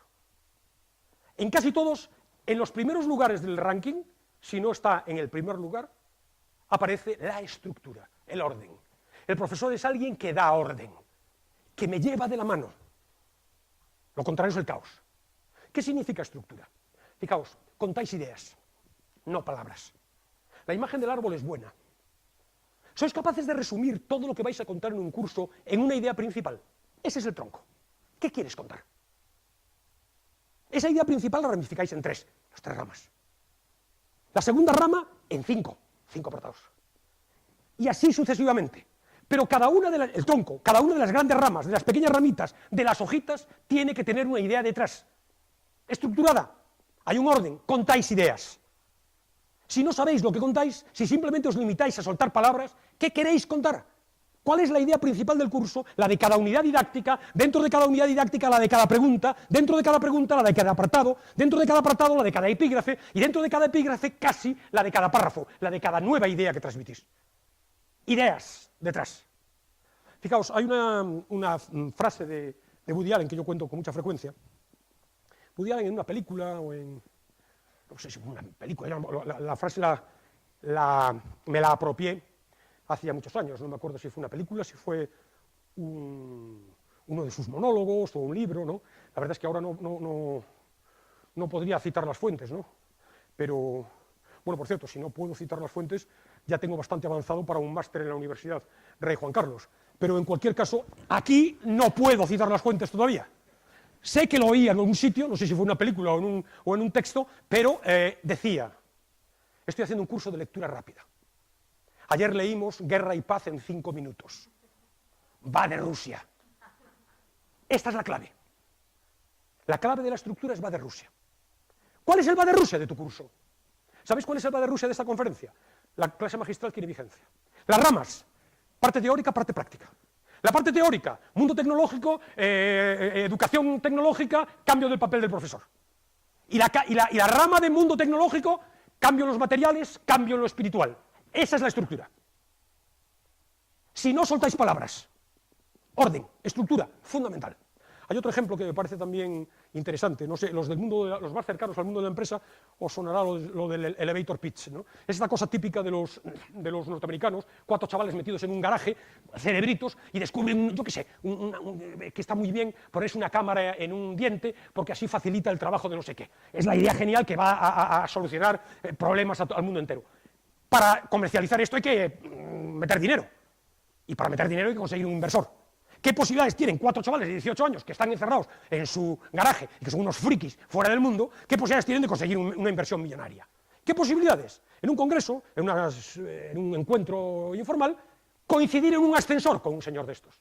En casi todos, en los primeros lugares del ranking, si no está en el primer lugar, aparece la estructura, el orden. El profesor es alguien que da orden, que me lleva de la mano. Lo contrario es el caos. ¿Qué significa estructura? Fijaos, contáis ideas, no palabras. La imagen del árbol es buena. ¿Sois capaces de resumir todo lo que vais a contar en un curso en una idea principal? Ese es el tronco. ¿Qué quieres contar? Esa idea principal la ramificáis en tres, las tres ramas. La segunda rama en cinco apartados. Y así sucesivamente. Pero el tronco, cada una de las grandes ramas, de las pequeñas ramitas, de las hojitas, tiene que tener una idea detrás. Estructurada. Hay un orden, contáis ideas. Si no sabéis lo que contáis, si simplemente os limitáis a soltar palabras, ¿qué queréis contar? ¿Cuál es la idea principal del curso? La de cada unidad didáctica, dentro de cada unidad didáctica la de cada pregunta, dentro de cada pregunta la de cada apartado, dentro de cada apartado la de cada epígrafe, y dentro de cada epígrafe casi la de cada párrafo, la de cada nueva idea que transmitís. Ideas detrás. Fijaos, hay una frase de Woody Allen que yo cuento con mucha frecuencia. Woody Allen en una película o en... no sé si fue una película, la frase me la apropié hace ya muchos años, no me acuerdo si fue una película, si fue uno de sus monólogos o un libro, ¿no? La verdad es que ahora no podría citar las fuentes, ¿no? Pero, bueno, por cierto, si no puedo citar las fuentes, ya tengo bastante avanzado para un máster en la Universidad Rey Juan Carlos. Pero en cualquier caso, aquí no puedo citar las fuentes todavía. Sé que lo oí en algún sitio, no sé si fue una película o en un texto, pero decía, estoy haciendo un curso de lectura rápida. Ayer leímos Guerra y Paz en 5 minutos. Va de Rusia. Esta es la clave. La clave de la estructura es va de Rusia. ¿Cuál es el va de Rusia de tu curso? ¿Sabéis cuál es el va de Rusia de esta conferencia? La clase magistral tiene vigencia. Las ramas, parte teórica, parte práctica. La parte teórica, mundo tecnológico, educación tecnológica, cambio del papel del profesor. Y la rama de mundo tecnológico, cambio en los materiales, cambio en lo espiritual. Esa es la estructura. Si no soltáis palabras, orden, estructura, fundamental. Hay otro ejemplo que me parece también interesante, no sé, los más cercanos al mundo de la empresa, os sonará lo del elevator pitch, ¿no? Es esta cosa típica de los norteamericanos, 4 chavales metidos en un garaje, cerebritos, y descubren, yo qué sé, que está muy bien ponerse una cámara en un diente, porque así facilita el trabajo de no sé qué. Es la idea genial que va a solucionar problemas al mundo entero. Para comercializar esto hay que meter dinero, y para meter dinero hay que conseguir un inversor. ¿Qué posibilidades tienen 4 chavales de 18 años que están encerrados en su garaje y que son unos frikis fuera del mundo? ¿Qué posibilidades tienen de conseguir una inversión millonaria? ¿Qué posibilidades? En un congreso, en un encuentro informal, coincidir en un ascensor con un señor de estos.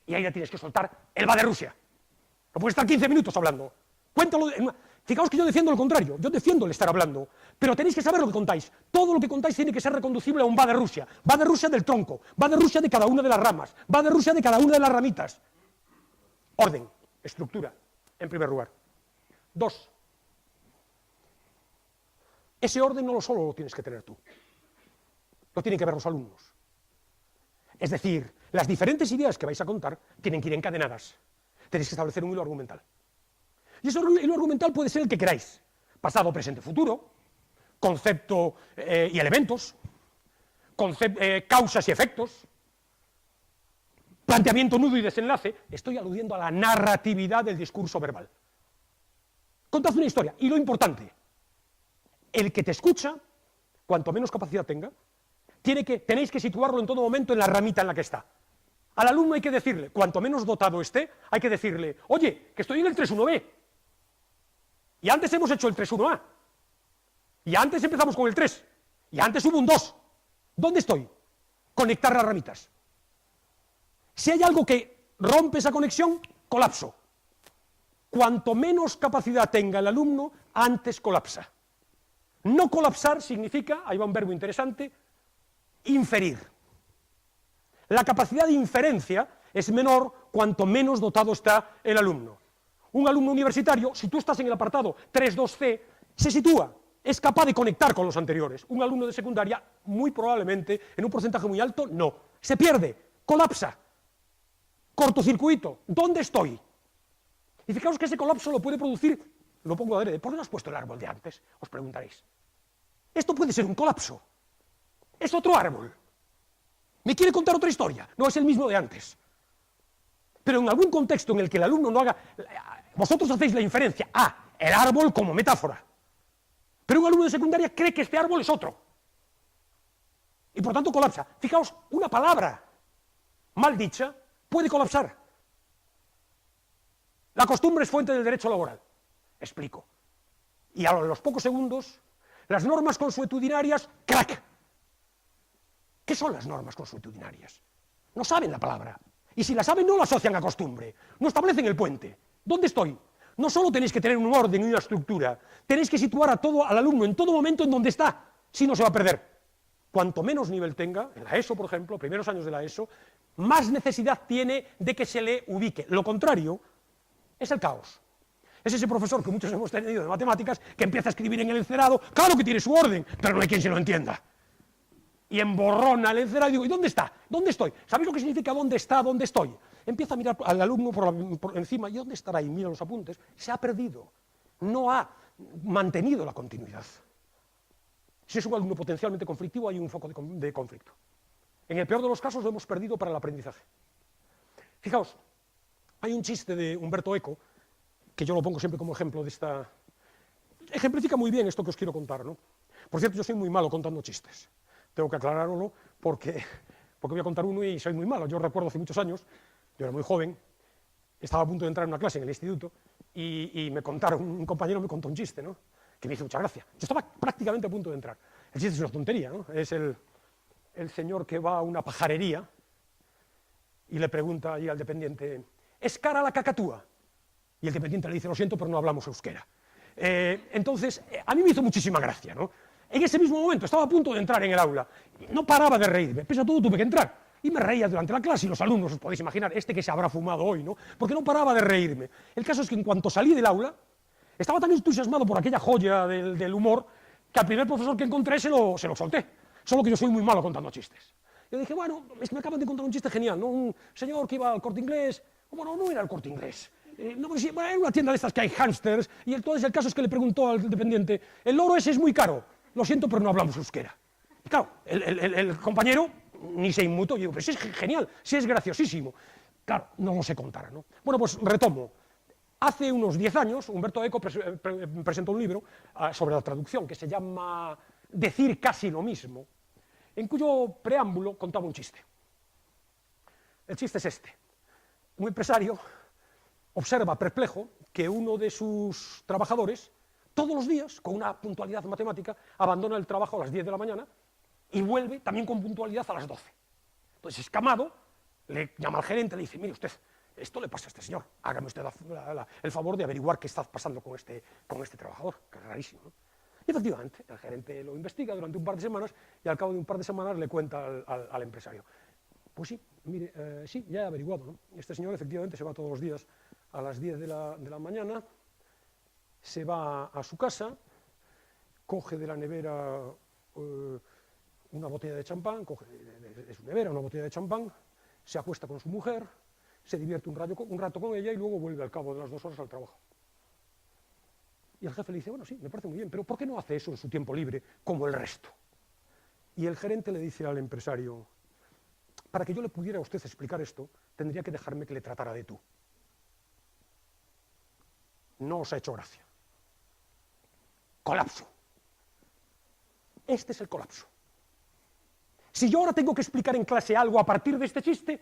Y ahí le tienes que soltar el va de Rusia. No puedes estar 15 minutos hablando. Cuéntalo. Fijaos que yo defiendo lo contrario, yo defiendo el estar hablando, pero tenéis que saber lo que contáis. Todo lo que contáis tiene que ser reconducible a un va de Rusia del tronco, va de Rusia de cada una de las ramas, va de Rusia de cada una de las ramitas. Orden, estructura, en primer lugar. 2. Ese orden no solo lo tienes que tener tú, lo tienen que ver los alumnos. Es decir, las diferentes ideas que vais a contar tienen que ir encadenadas. Tenéis que establecer un hilo argumental. Y ese hilo argumental puede ser el que queráis. Pasado, presente, futuro, concepto y elementos, causas y efectos, planteamiento, nudo y desenlace. Estoy aludiendo a la narratividad del discurso verbal. Contad una historia. Y lo importante, el que te escucha, cuanto menos capacidad tenga, tenéis que situarlo en todo momento en la ramita en la que está. Al alumno hay que decirle, cuanto menos dotado esté, hay que decirle, oye, que estoy en el 3.1b. Y antes hemos hecho el 3.1a. Y antes empezamos con el 3. Y antes hubo un 2. ¿Dónde estoy? Conectar las ramitas. Si hay algo que rompe esa conexión, colapso. Cuanto menos capacidad tenga el alumno, antes colapsa. No colapsar significa, ahí va un verbo interesante, inferir. La capacidad de inferencia es menor cuanto menos dotado está el alumno. Un alumno universitario, si tú estás en el apartado 3.2c, se sitúa, es capaz de conectar con los anteriores. Un alumno de secundaria, muy probablemente, en un porcentaje muy alto, no. Se pierde, colapsa, cortocircuito. ¿Dónde estoy? Y fijaos que ese colapso lo puede producir, lo pongo adrede, ¿por qué no has puesto el árbol de antes? Os preguntaréis. Esto puede ser un colapso. Es otro árbol. ¿Me quiere contar otra historia? No es el mismo de antes. Pero en algún contexto en el que el alumno no haga... Vosotros hacéis la inferencia, el árbol como metáfora. Pero un alumno de secundaria cree que este árbol es otro. Y por tanto colapsa. Fijaos, una palabra mal dicha puede colapsar. La costumbre es fuente del derecho laboral. Explico. Y a los pocos segundos, las normas consuetudinarias, ¡crack! ¿Qué son las normas consuetudinarias? No saben la palabra. Y si la saben, no la asocian a costumbre. No establecen el puente. ¿Dónde estoy? No solo tenéis que tener un orden y una estructura, tenéis que situar al alumno en todo momento en donde está, si no se va a perder. Cuanto menos nivel tenga, en la ESO, por ejemplo, primeros años de la ESO, más necesidad tiene de que se le ubique. Lo contrario es el caos. Es ese profesor que muchos hemos tenido de matemáticas que empieza a escribir en el encerado, claro que tiene su orden, pero no hay quien se lo entienda. Y emborrona el encerado y digo, ¿y dónde está? ¿Dónde estoy? ¿Sabéis lo que significa dónde está, dónde estoy? Empieza a mirar al alumno por encima, ¿y dónde estará? Y mira los apuntes, se ha perdido, no ha mantenido la continuidad. Si es un alumno potencialmente conflictivo, hay un foco de conflicto. En el peor de los casos lo hemos perdido para el aprendizaje. Fijaos, hay un chiste de Umberto Eco, que yo lo pongo siempre como ejemplo de esta... Ejemplifica muy bien esto que os quiero contar, ¿no? Por cierto, yo soy muy malo contando chistes. Tengo que aclararlo porque voy a contar uno y soy muy malo. Yo recuerdo hace muchos años, yo era muy joven, estaba a punto de entrar en una clase en el instituto y un compañero me contó un chiste, ¿no? Que me hizo mucha gracia. Yo estaba prácticamente a punto de entrar. El chiste es una tontería, ¿no? Es el señor que va a una pajarería y le pregunta ahí al dependiente, ¿es cara la cacatúa? Y el dependiente le dice, lo siento, pero no hablamos euskera. Entonces, a mí me hizo muchísima gracia, ¿no? En ese mismo momento estaba a punto de entrar en el aula, no paraba de reírme, pese a todo tuve que entrar, y me reía durante la clase, y los alumnos, os podéis imaginar, que se habrá fumado hoy, ¿no? Porque no paraba de reírme. El caso es que en cuanto salí del aula, estaba tan entusiasmado por aquella joya del humor, que al primer profesor que encontré se lo solté, solo que yo soy muy malo contando chistes. Yo dije, bueno, es que me acaban de contar un chiste genial, ¿no? Un señor que iba al Corte Inglés, bueno, no era el Corte Inglés, no, pues, era una tienda de estas que hay hámsters, y entonces el caso es que le preguntó al dependiente, el loro ese es muy caro, lo siento, pero no hablamos euskera. Y claro, el compañero ni se inmutó, yo digo, pero sí es genial, sí es graciosísimo. Claro, no lo sé contar, ¿no? Bueno, pues retomo. Hace unos 10 años, Umberto Eco presentó un libro sobre la traducción que se llama Decir casi lo mismo, en cuyo preámbulo contaba un chiste. El chiste es este. Un empresario observa perplejo que uno de sus trabajadores todos los días, con una puntualidad matemática, abandona el trabajo a las 10 de la mañana y vuelve también con puntualidad a las 12. Entonces, escamado, le llama al gerente y le dice, mire usted, esto le pasa a este señor, hágame usted el favor de averiguar qué está pasando con este trabajador, que es rarísimo, ¿no? Y efectivamente, el gerente lo investiga durante un par de semanas y al cabo de un par de semanas le cuenta al empresario. Pues sí, mire, sí, ya he averiguado, ¿no? Este señor efectivamente se va todos los días a las 10 de la mañana, se va a su casa, coge de la nevera una botella de champán, coge de su nevera una botella de champán, se acuesta con su mujer, se divierte un rato con ella y luego vuelve al cabo de las 2 horas al trabajo. Y el jefe le dice, bueno, sí, me parece muy bien, pero ¿por qué no hace eso en su tiempo libre como el resto? Y el gerente le dice al empresario, para que yo le pudiera a usted explicar esto, tendría que dejarme que le tratara de tú. No os ha hecho gracia. Colapso. Este es el colapso. Si yo ahora tengo que explicar en clase algo a partir de este chiste,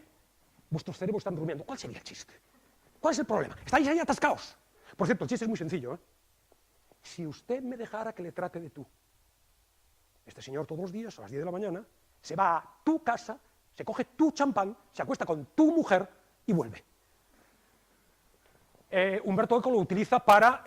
vuestros cerebros están durmiendo. ¿Cuál sería el chiste? ¿Cuál es el problema? Estáis ahí atascados. Por cierto, el chiste es muy sencillo, ¿eh? Si usted me dejara que le trate de tú, este señor todos los días, a las 10 de la mañana, se va a tu casa, se coge tu champán, se acuesta con tu mujer y vuelve. Umberto Eco lo utiliza para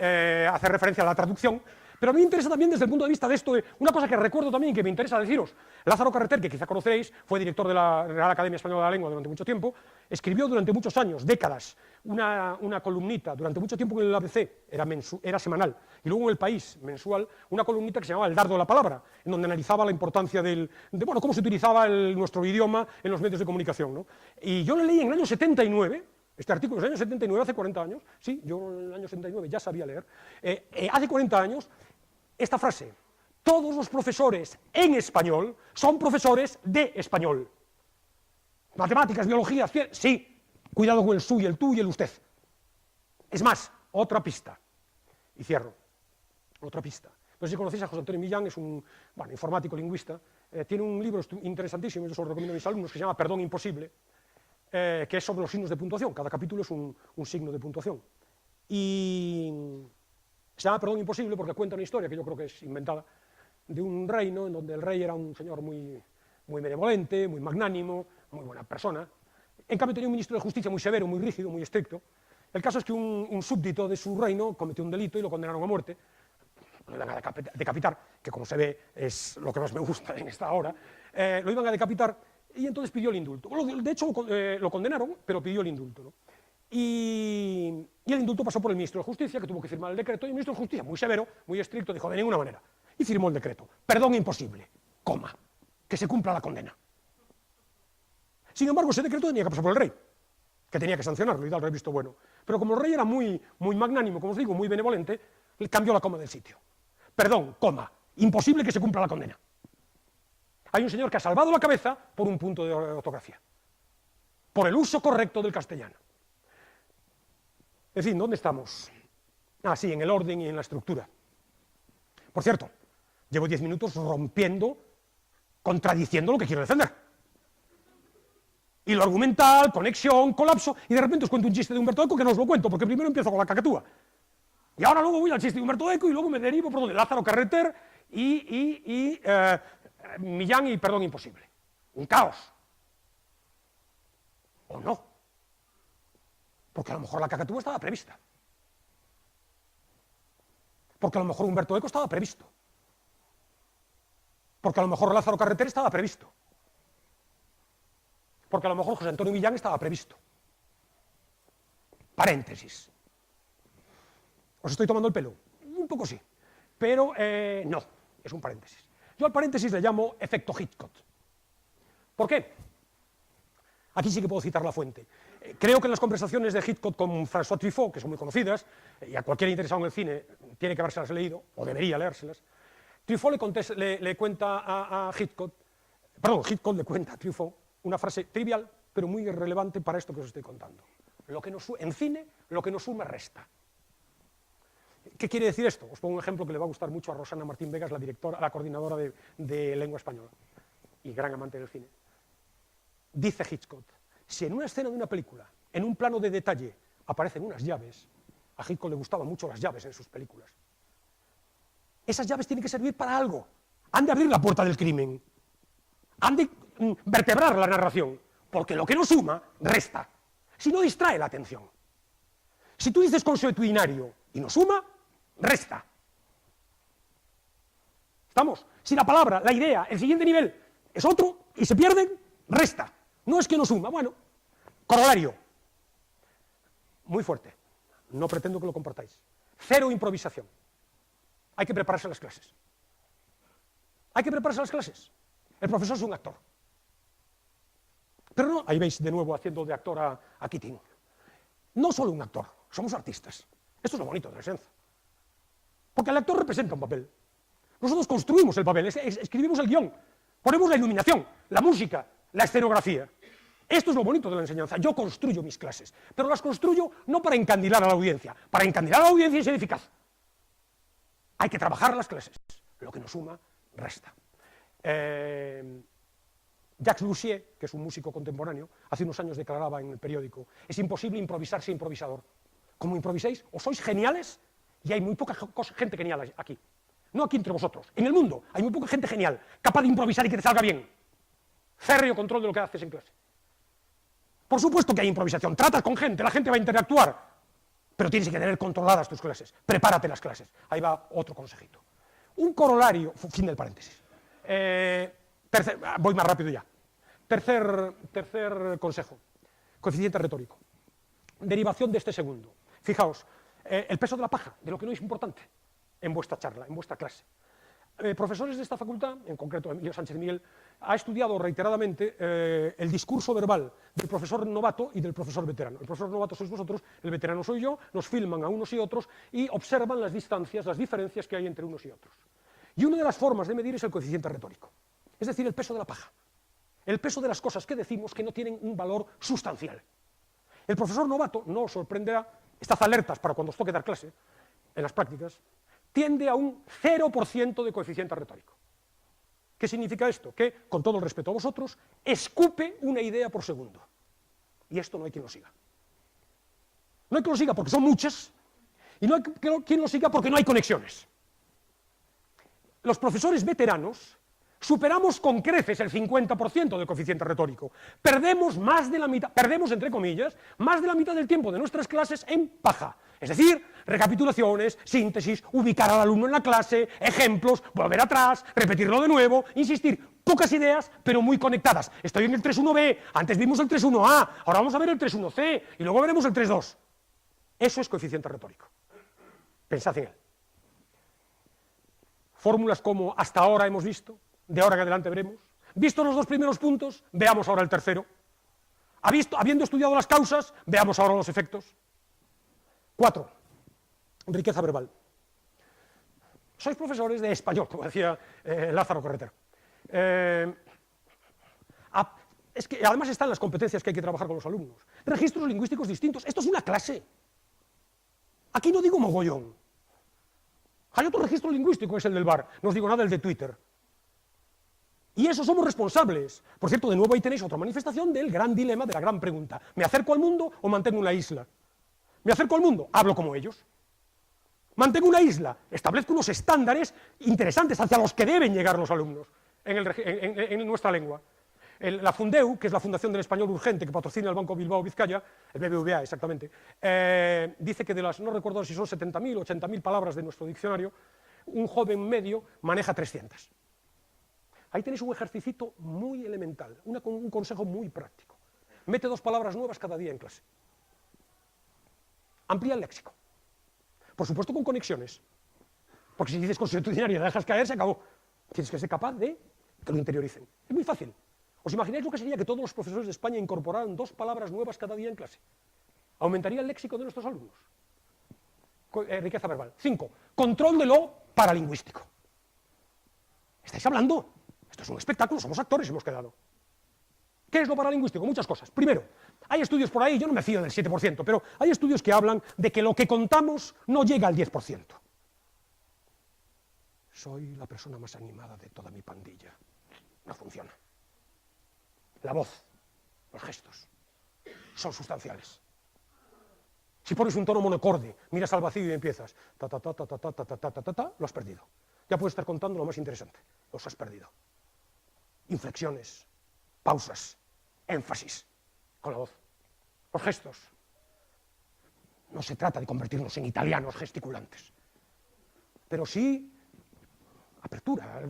hacer referencia a la traducción, pero a mí me interesa también desde el punto de vista de esto, una cosa que recuerdo también y que me interesa deciros. Lázaro Carreter, que quizá conocéis, fue director de la Real Academia Española de la Lengua durante mucho tiempo, escribió durante muchos años, décadas, una columnita, durante mucho tiempo en el ABC, era semanal, y luego en El País, mensual, una columnita que se llamaba El dardo de la palabra, en donde analizaba la importancia de cómo se utilizaba nuestro idioma en los medios de comunicación, ¿no? Y yo le leí en el año 79, este artículo es del año 79, hace 40 años, sí, yo en el año 79 ya sabía leer, hace 40 años, esta frase, todos los profesores en español son profesores de español. matemáticas, biología, sí, cuidado con el su y el tú y el usted. Es más, otra pista, y cierro, otra pista. No sé si conocéis a José Antonio Millán, es un informático lingüista, tiene un libro interesantísimo, yo se lo recomiendo a mis alumnos, que se llama Perdón Imposible, que es sobre los signos de puntuación, cada capítulo es un signo de puntuación. Y se llama Perdón Imposible porque cuenta una historia que yo creo que es inventada, de un reino en donde el rey era un señor muy benevolente, muy magnánimo, muy buena persona. En cambio tenía un ministro de justicia muy severo, muy rígido, muy estricto. El caso es que un súbdito de su reino cometió un delito y lo condenaron a muerte. Lo iban a decapitar, que como se ve es lo que más me gusta en esta hora. Lo iban a decapitar y entonces pidió el indulto. Bueno, de hecho lo condenaron, pero pidió el indulto, ¿no? Y el indulto pasó por el ministro de Justicia, que tuvo que firmar el decreto, y el ministro de Justicia, muy severo, muy estricto, dijo: de ninguna manera. Y firmó el decreto. Perdón imposible, coma, que se cumpla la condena. Sin embargo, ese decreto tenía que pasar por el rey, que tenía que sancionarlo y darle el visto bueno. Pero como el rey era muy magnánimo, como os digo, muy benevolente, le cambió la coma del sitio. Perdón, coma, imposible que se cumpla la condena. Hay un señor que ha salvado la cabeza por un punto de ortografía, por el uso correcto del castellano. En fin, ¿dónde estamos? Ah, sí, en el orden y en la estructura. Por cierto, llevo 10 minutos rompiendo, contradiciendo lo que quiero defender. Hilo argumental, conexión, colapso, y de repente os cuento un chiste de Humberto Eco que no os lo cuento, porque primero empiezo con la cacatúa. Y ahora luego voy al chiste de Humberto Eco y luego me derivo por donde Lázaro Carreter y Millán y Perdón Imposible. Un caos. ¿O no? Porque a lo mejor la cacatúa estaba prevista. Porque a lo mejor Humberto Eco estaba previsto. Porque a lo mejor Lázaro Carreter estaba previsto. Porque a lo mejor José Antonio Millán estaba previsto. Paréntesis. ¿Os estoy tomando el pelo? Un poco sí, pero no, es un paréntesis. Yo al paréntesis le llamo efecto Hitchcock. ¿Por qué? Aquí sí que puedo citar la fuente. Creo que en las conversaciones de Hitchcock con François Truffaut, que son muy conocidas, y a cualquier interesado en el cine tiene que habérselas leído, o debería leérselas, Truffaut le cuenta a Hitchcock, Hitchcock le cuenta a Truffaut una frase trivial, pero muy relevante para esto que os estoy contando. En cine, lo que nos suma resta. ¿Qué quiere decir esto? Os pongo un ejemplo que le va a gustar mucho a Rosana Martín Vegas, la coordinadora de lengua española y gran amante del cine. Dice Hitchcock: si en una escena de una película, en un plano de detalle, aparecen unas llaves, a Hitchcock le gustaban mucho las llaves en sus películas, esas llaves tienen que servir para algo. Han de abrir la puerta del crimen, han de vertebrar la narración, porque lo que no suma, resta. Si no, distrae la atención. Si tú dices consuetudinario y no suma, resta. ¿Estamos? Si la palabra, la idea, el siguiente nivel es otro y se pierden, resta. No es que no suma. Bueno, corolario. Muy fuerte. No pretendo que lo compartáis. Cero improvisación. Hay que prepararse a las clases. Hay que prepararse a las clases. El profesor es un actor. Pero no, ahí veis de nuevo haciendo de actor a Keating. No solo un actor, somos artistas. Esto es lo bonito de la enseñanza. Porque el actor representa un papel. Nosotros construimos el papel, escribimos el guión, ponemos la iluminación, la música, la escenografía. Esto es lo bonito de la enseñanza. Yo construyo mis clases, pero las construyo no para encandilar a la audiencia. Para encandilar a la audiencia y ser eficaz. Hay que trabajar las clases. Lo que nos suma, resta. Jacques Lussier, que es un músico contemporáneo, hace unos años declaraba en el periódico: es imposible improvisarse improvisador. Como improviséis, o sois geniales, y hay muy poca gente genial aquí. No aquí entre vosotros, en el mundo hay muy poca gente genial, capaz de improvisar y que te salga bien. Férreo control de lo que haces en clase. Por supuesto que hay improvisación, tratas con gente, la gente va a interactuar, pero tienes que tener controladas tus clases, prepárate las clases. Ahí va otro consejito. Un corolario, fin del paréntesis. Voy más rápido ya. Tercer consejo, coeficiente retórico. Derivación de este segundo. Fijaos, el peso de la paja, de lo que no es importante, en vuestra charla, en vuestra clase. Profesores de esta facultad, en concreto Emilio Sánchez Miguel, ha estudiado reiteradamente el discurso verbal del profesor novato y del profesor veterano. El profesor novato sois vosotros, el veterano soy yo, nos filman a unos y otros y observan las distancias, las diferencias que hay entre unos y otros. Y una de las formas de medir es el coeficiente retórico, es decir, el peso de la paja. el peso de las cosas que decimos que no tienen un valor sustancial. El profesor novato, no os sorprenderá, estad alertas para cuando os toque dar clase, en las prácticas, tiende a un 0% de coeficiente retórico. ¿Qué significa esto? Que, con todo el respeto a vosotros, escupe una idea por segundo. Y esto no hay quien lo siga. No hay quien lo siga porque son muchas, y no hay quien lo siga porque no hay conexiones. Los profesores veteranos superamos con creces el 50% del coeficiente retórico. Perdemos más de la mitad, perdemos, entre comillas, más de la mitad del tiempo de nuestras clases en paja. Es decir, recapitulaciones, síntesis, ubicar al alumno en la clase, ejemplos, volver atrás, repetirlo de nuevo, insistir. Pocas ideas, pero muy conectadas. Estoy en el 3.1b, antes vimos el 3.1a, ahora vamos a ver el 3.1c, y luego veremos el 3.2. Eso es coeficiente retórico. Pensad en él. Fórmulas como hasta ahora hemos visto, de ahora en adelante veremos. Visto los dos primeros puntos, veamos ahora el tercero. Habiendo estudiado las causas, veamos ahora los efectos. 4. Riqueza verbal. Sois profesores de español, como decía Lázaro Carretero. Es que además están las competencias que hay que trabajar con los alumnos. Registros lingüísticos distintos. Esto es una clase. Aquí no digo mogollón. Hay otro registro lingüístico, es el del bar. No os digo nada, el de Twitter. Y eso somos responsables. Por cierto, de nuevo ahí tenéis otra manifestación del gran dilema, de la gran pregunta. ¿Me acerco al mundo o mantengo una isla? ¿Me acerco al mundo? Hablo como ellos. Mantengo una isla, establezco unos estándares interesantes hacia los que deben llegar los alumnos en nuestra lengua. La Fundeu, que es la Fundación del Español Urgente, que patrocina el Banco Bilbao Vizcaya, el BBVA exactamente, dice que de las, no recuerdo si son 70.000 o 80.000 palabras de nuestro diccionario, un joven medio maneja 300. Ahí tenéis un ejercicio muy elemental, un consejo muy práctico. Mete 2 palabras nuevas cada día en clase. Amplía el léxico. Por supuesto con conexiones. Porque si dices consuetudinaria y la dejas caer, se acabó. Tienes que ser capaz de que lo interioricen. Es muy fácil. ¿Os imagináis lo que sería que todos los profesores de España incorporaran 2 palabras nuevas cada día en clase? Aumentaría el léxico de nuestros alumnos. Riqueza verbal. 5. Control de lo paralingüístico. ¿Estáis hablando? Esto es un espectáculo, somos actores, hemos quedado. ¿Qué es lo paralingüístico? Muchas cosas. Primero, hay estudios por ahí, yo no me fío del 7%, pero hay estudios que hablan de que lo que contamos no llega al 10%. Soy la persona más animada de toda mi pandilla. No funciona. La voz, los gestos, son sustanciales. Si pones un tono monocorde, miras al vacío y empiezas ta ta ta ta ta ta ta ta ta ta ta, lo has perdido. Ya puedes estar contando lo más interesante, los has perdido. Inflexiones, pausas, énfasis con la voz, los gestos. No se trata de convertirnos en italianos gesticulantes, pero sí apertura.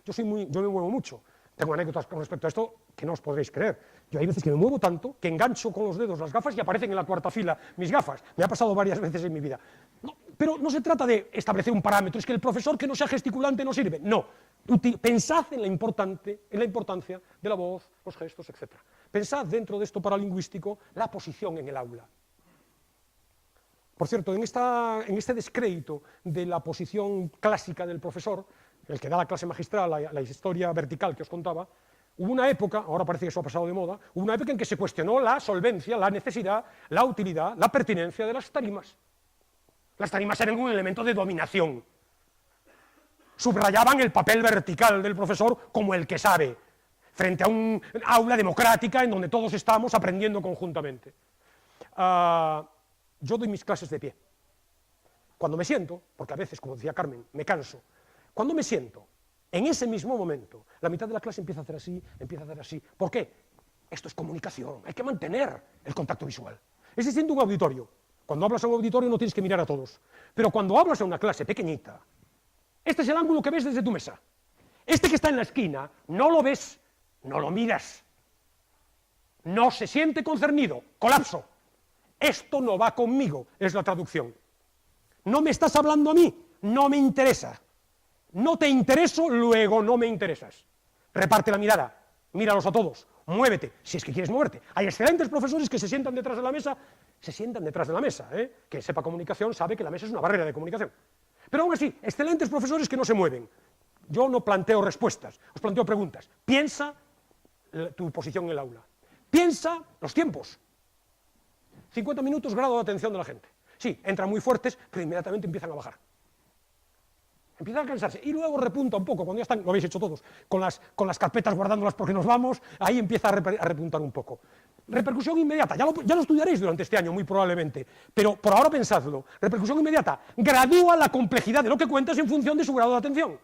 Yo me muevo mucho. Tengo anécdotas con respecto a esto que no os podréis creer. Yo hay veces que me muevo tanto que engancho con los dedos las gafas y aparecen en la cuarta fila mis gafas. Me ha pasado varias veces en mi vida. No, pero no se trata de establecer un parámetro, es que el profesor que no sea gesticulante no sirve. No, pensad en la importancia de la voz, los gestos, etc. Pensad dentro de esto paralingüístico la posición en el aula. Por cierto, en este descrédito de la posición clásica del profesor, el que da la clase magistral, la historia vertical que os contaba, hubo una época, ahora parece que eso ha pasado de moda, hubo una época en que se cuestionó la solvencia, la necesidad, la utilidad, la pertinencia de las tarimas. Las tarimas eran un elemento de dominación. Subrayaban el papel vertical del profesor como el que sabe, frente a un aula democrática en donde todos estamos aprendiendo conjuntamente. Yo doy mis clases de pie. Cuando me siento, porque a veces, como decía Carmen, me canso, cuando me siento, en ese mismo momento, la mitad de la clase empieza a hacer así, empieza a hacer así. ¿Por qué? Esto es comunicación, hay que mantener el contacto visual. Es distinto un auditorio. Cuando hablas a un auditorio no tienes que mirar a todos. Pero cuando hablas a una clase pequeñita, este es el ángulo que ves desde tu mesa. Este que está en la esquina, no lo ves, no lo miras. No se siente concernido, colapso. Esto no va conmigo, es la traducción. No me estás hablando a mí, no me interesa. No te intereso, luego no me interesas. Reparte la mirada, míralos a todos, muévete, si es que quieres moverte. Hay excelentes profesores que se sientan detrás de la mesa, que sepa comunicación sabe que la mesa es una barrera de comunicación. Pero aún así, excelentes profesores que no se mueven. Yo no planteo respuestas, os planteo preguntas. Piensa tu posición en el aula. Piensa los tiempos. 50 minutos, grado de atención de la gente. Sí, entran muy fuertes, pero inmediatamente empiezan a bajar. Empiezan a cansarse y luego repunta un poco, cuando ya están, lo habéis hecho todos, con las carpetas guardándolas porque nos vamos, ahí empieza a repuntar un poco. Repercusión inmediata, ya lo estudiaréis durante este año muy probablemente, pero por ahora pensadlo. Repercusión inmediata, gradúa la complejidad de lo que cuentas en función de su grado de atención.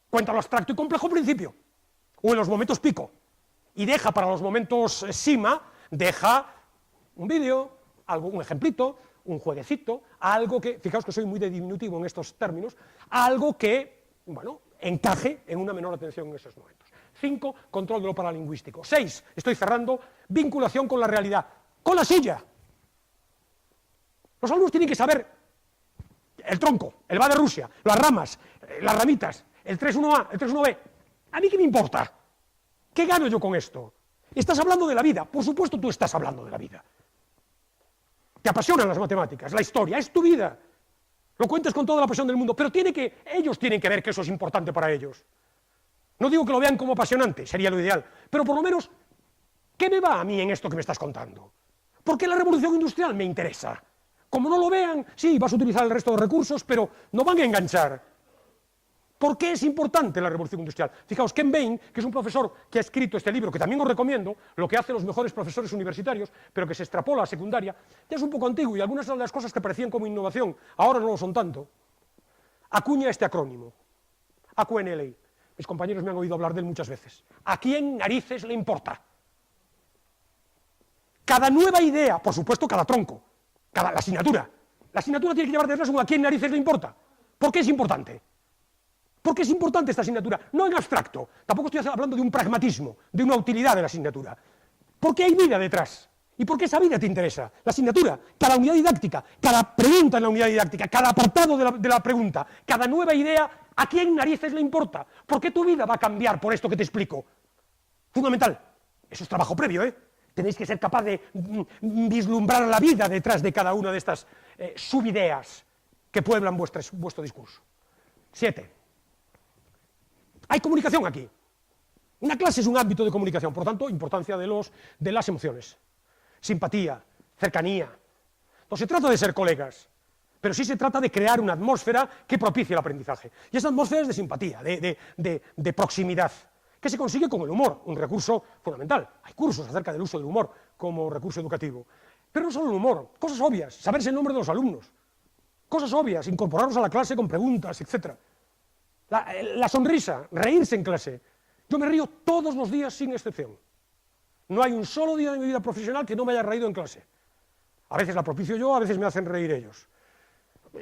Cuenta lo abstracto y complejo al principio, o en los momentos pico, y deja para los momentos sima, deja un vídeo, un ejemplito, un jueguecito, algo que, fijaos que soy muy de diminutivo en estos términos, algo que, bueno, encaje en una menor atención en esos momentos. 5, control de lo paralingüístico. 6, estoy cerrando, vinculación con la realidad, con la suya. Los alumnos tienen que saber el tronco, el va de Rusia, las ramas, las ramitas, el 3.1a, el 3.1b. ¿A mí qué me importa? ¿Qué gano yo con esto? Estás hablando de la vida, por supuesto tú estás hablando de la vida. Te apasionan las matemáticas, la historia, es tu vida. Lo cuentes con toda la pasión del mundo, pero ellos tienen que ver que eso es importante para ellos. No digo que lo vean como apasionante, sería lo ideal, pero por lo menos, ¿qué me va a mí en esto que me estás contando? ¿Por qué la revolución industrial me interesa? Como no lo vean, sí, vas a utilizar el resto de recursos, pero no van a enganchar. ¿Por qué es importante la revolución industrial? Fijaos, Ken Bain, que es un profesor que ha escrito este libro, que también os recomiendo, lo que hacen los mejores profesores universitarios, pero que se extrapola a secundaria, ya es un poco antiguo y algunas de las cosas que parecían como innovación, ahora no lo son tanto, acuña este acrónimo, AQNLA. Mis compañeros me han oído hablar de él muchas veces. ¿A quién narices le importa? Cada nueva idea, por supuesto cada tronco, la asignatura tiene que llevar detrás un ¿a quién narices le importa? ¿Por qué es importante? Porque es importante esta asignatura, no en abstracto, tampoco estoy hablando de un pragmatismo, de una utilidad de la asignatura, porque hay vida detrás, y porque esa vida te interesa, la asignatura, cada unidad didáctica, cada pregunta en la unidad didáctica, cada apartado de la pregunta, cada nueva idea, ¿a quién narices le importa? ¿Por qué tu vida va a cambiar por esto que te explico? Fundamental, eso es trabajo previo, tenéis que ser capaz de vislumbrar la vida detrás de cada una de estas subideas que pueblan vuestro discurso. 7. Hay comunicación aquí. Una clase es un ámbito de comunicación, por tanto, importancia de las emociones. Simpatía, cercanía. No se trata de ser colegas, pero sí se trata de crear una atmósfera que propicie el aprendizaje. Y esa atmósfera es de simpatía, de proximidad, que se consigue con el humor, un recurso fundamental. Hay cursos acerca del uso del humor como recurso educativo. Pero no solo el humor, cosas obvias, saberse el nombre de los alumnos. Cosas obvias, incorporarlos a la clase con preguntas, etc. La sonrisa, reírse en clase. Yo me río todos los días sin excepción. No hay un solo día de mi vida profesional que no me haya reído en clase. A veces la propicio yo, a veces me hacen reír ellos.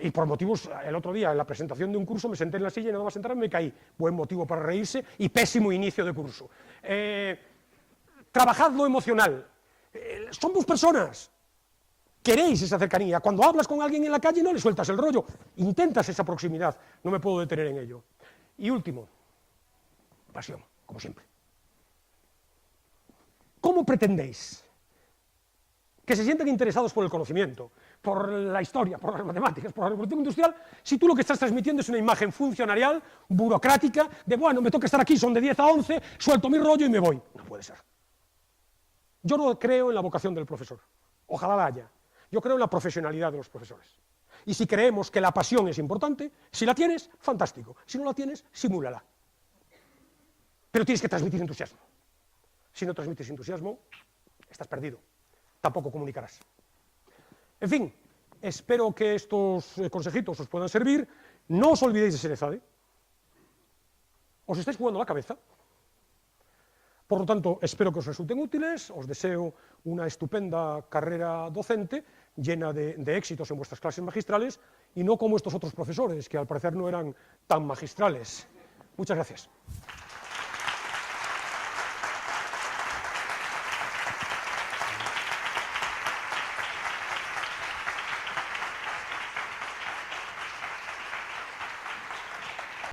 Y por motivos, el otro día en la presentación de un curso me senté en la silla y nada más sentarme me caí. Buen motivo para reírse y pésimo inicio de curso. Trabajad lo emocional. Somos personas. Queréis esa cercanía. Cuando hablas con alguien en la calle no le sueltas el rollo. Intentas esa proximidad. No me puedo detener en ello. Y último, pasión, como siempre. ¿Cómo pretendéis que se sientan interesados por el conocimiento, por la historia, por las matemáticas, por la revolución industrial, si tú lo que estás transmitiendo es una imagen funcionarial, burocrática, de bueno, me toca estar aquí, son de 10 a 11, suelto mi rollo y me voy? No puede ser. Yo no creo en la vocación del profesor. Ojalá la haya. Yo creo en la profesionalidad de los profesores. Y si creemos que la pasión es importante, si la tienes, fantástico. Si no la tienes, simúlala. Pero tienes que transmitir entusiasmo. Si no transmites entusiasmo, estás perdido. Tampoco comunicarás. En fin, espero que estos consejitos os puedan servir. No os olvidéis de ser EZADE. Os estáis jugando la cabeza. Por lo tanto, espero que os resulten útiles. Os deseo una estupenda carrera docente, llena de éxitos en vuestras clases magistrales, y no como estos otros profesores, que al parecer no eran tan magistrales. Muchas gracias.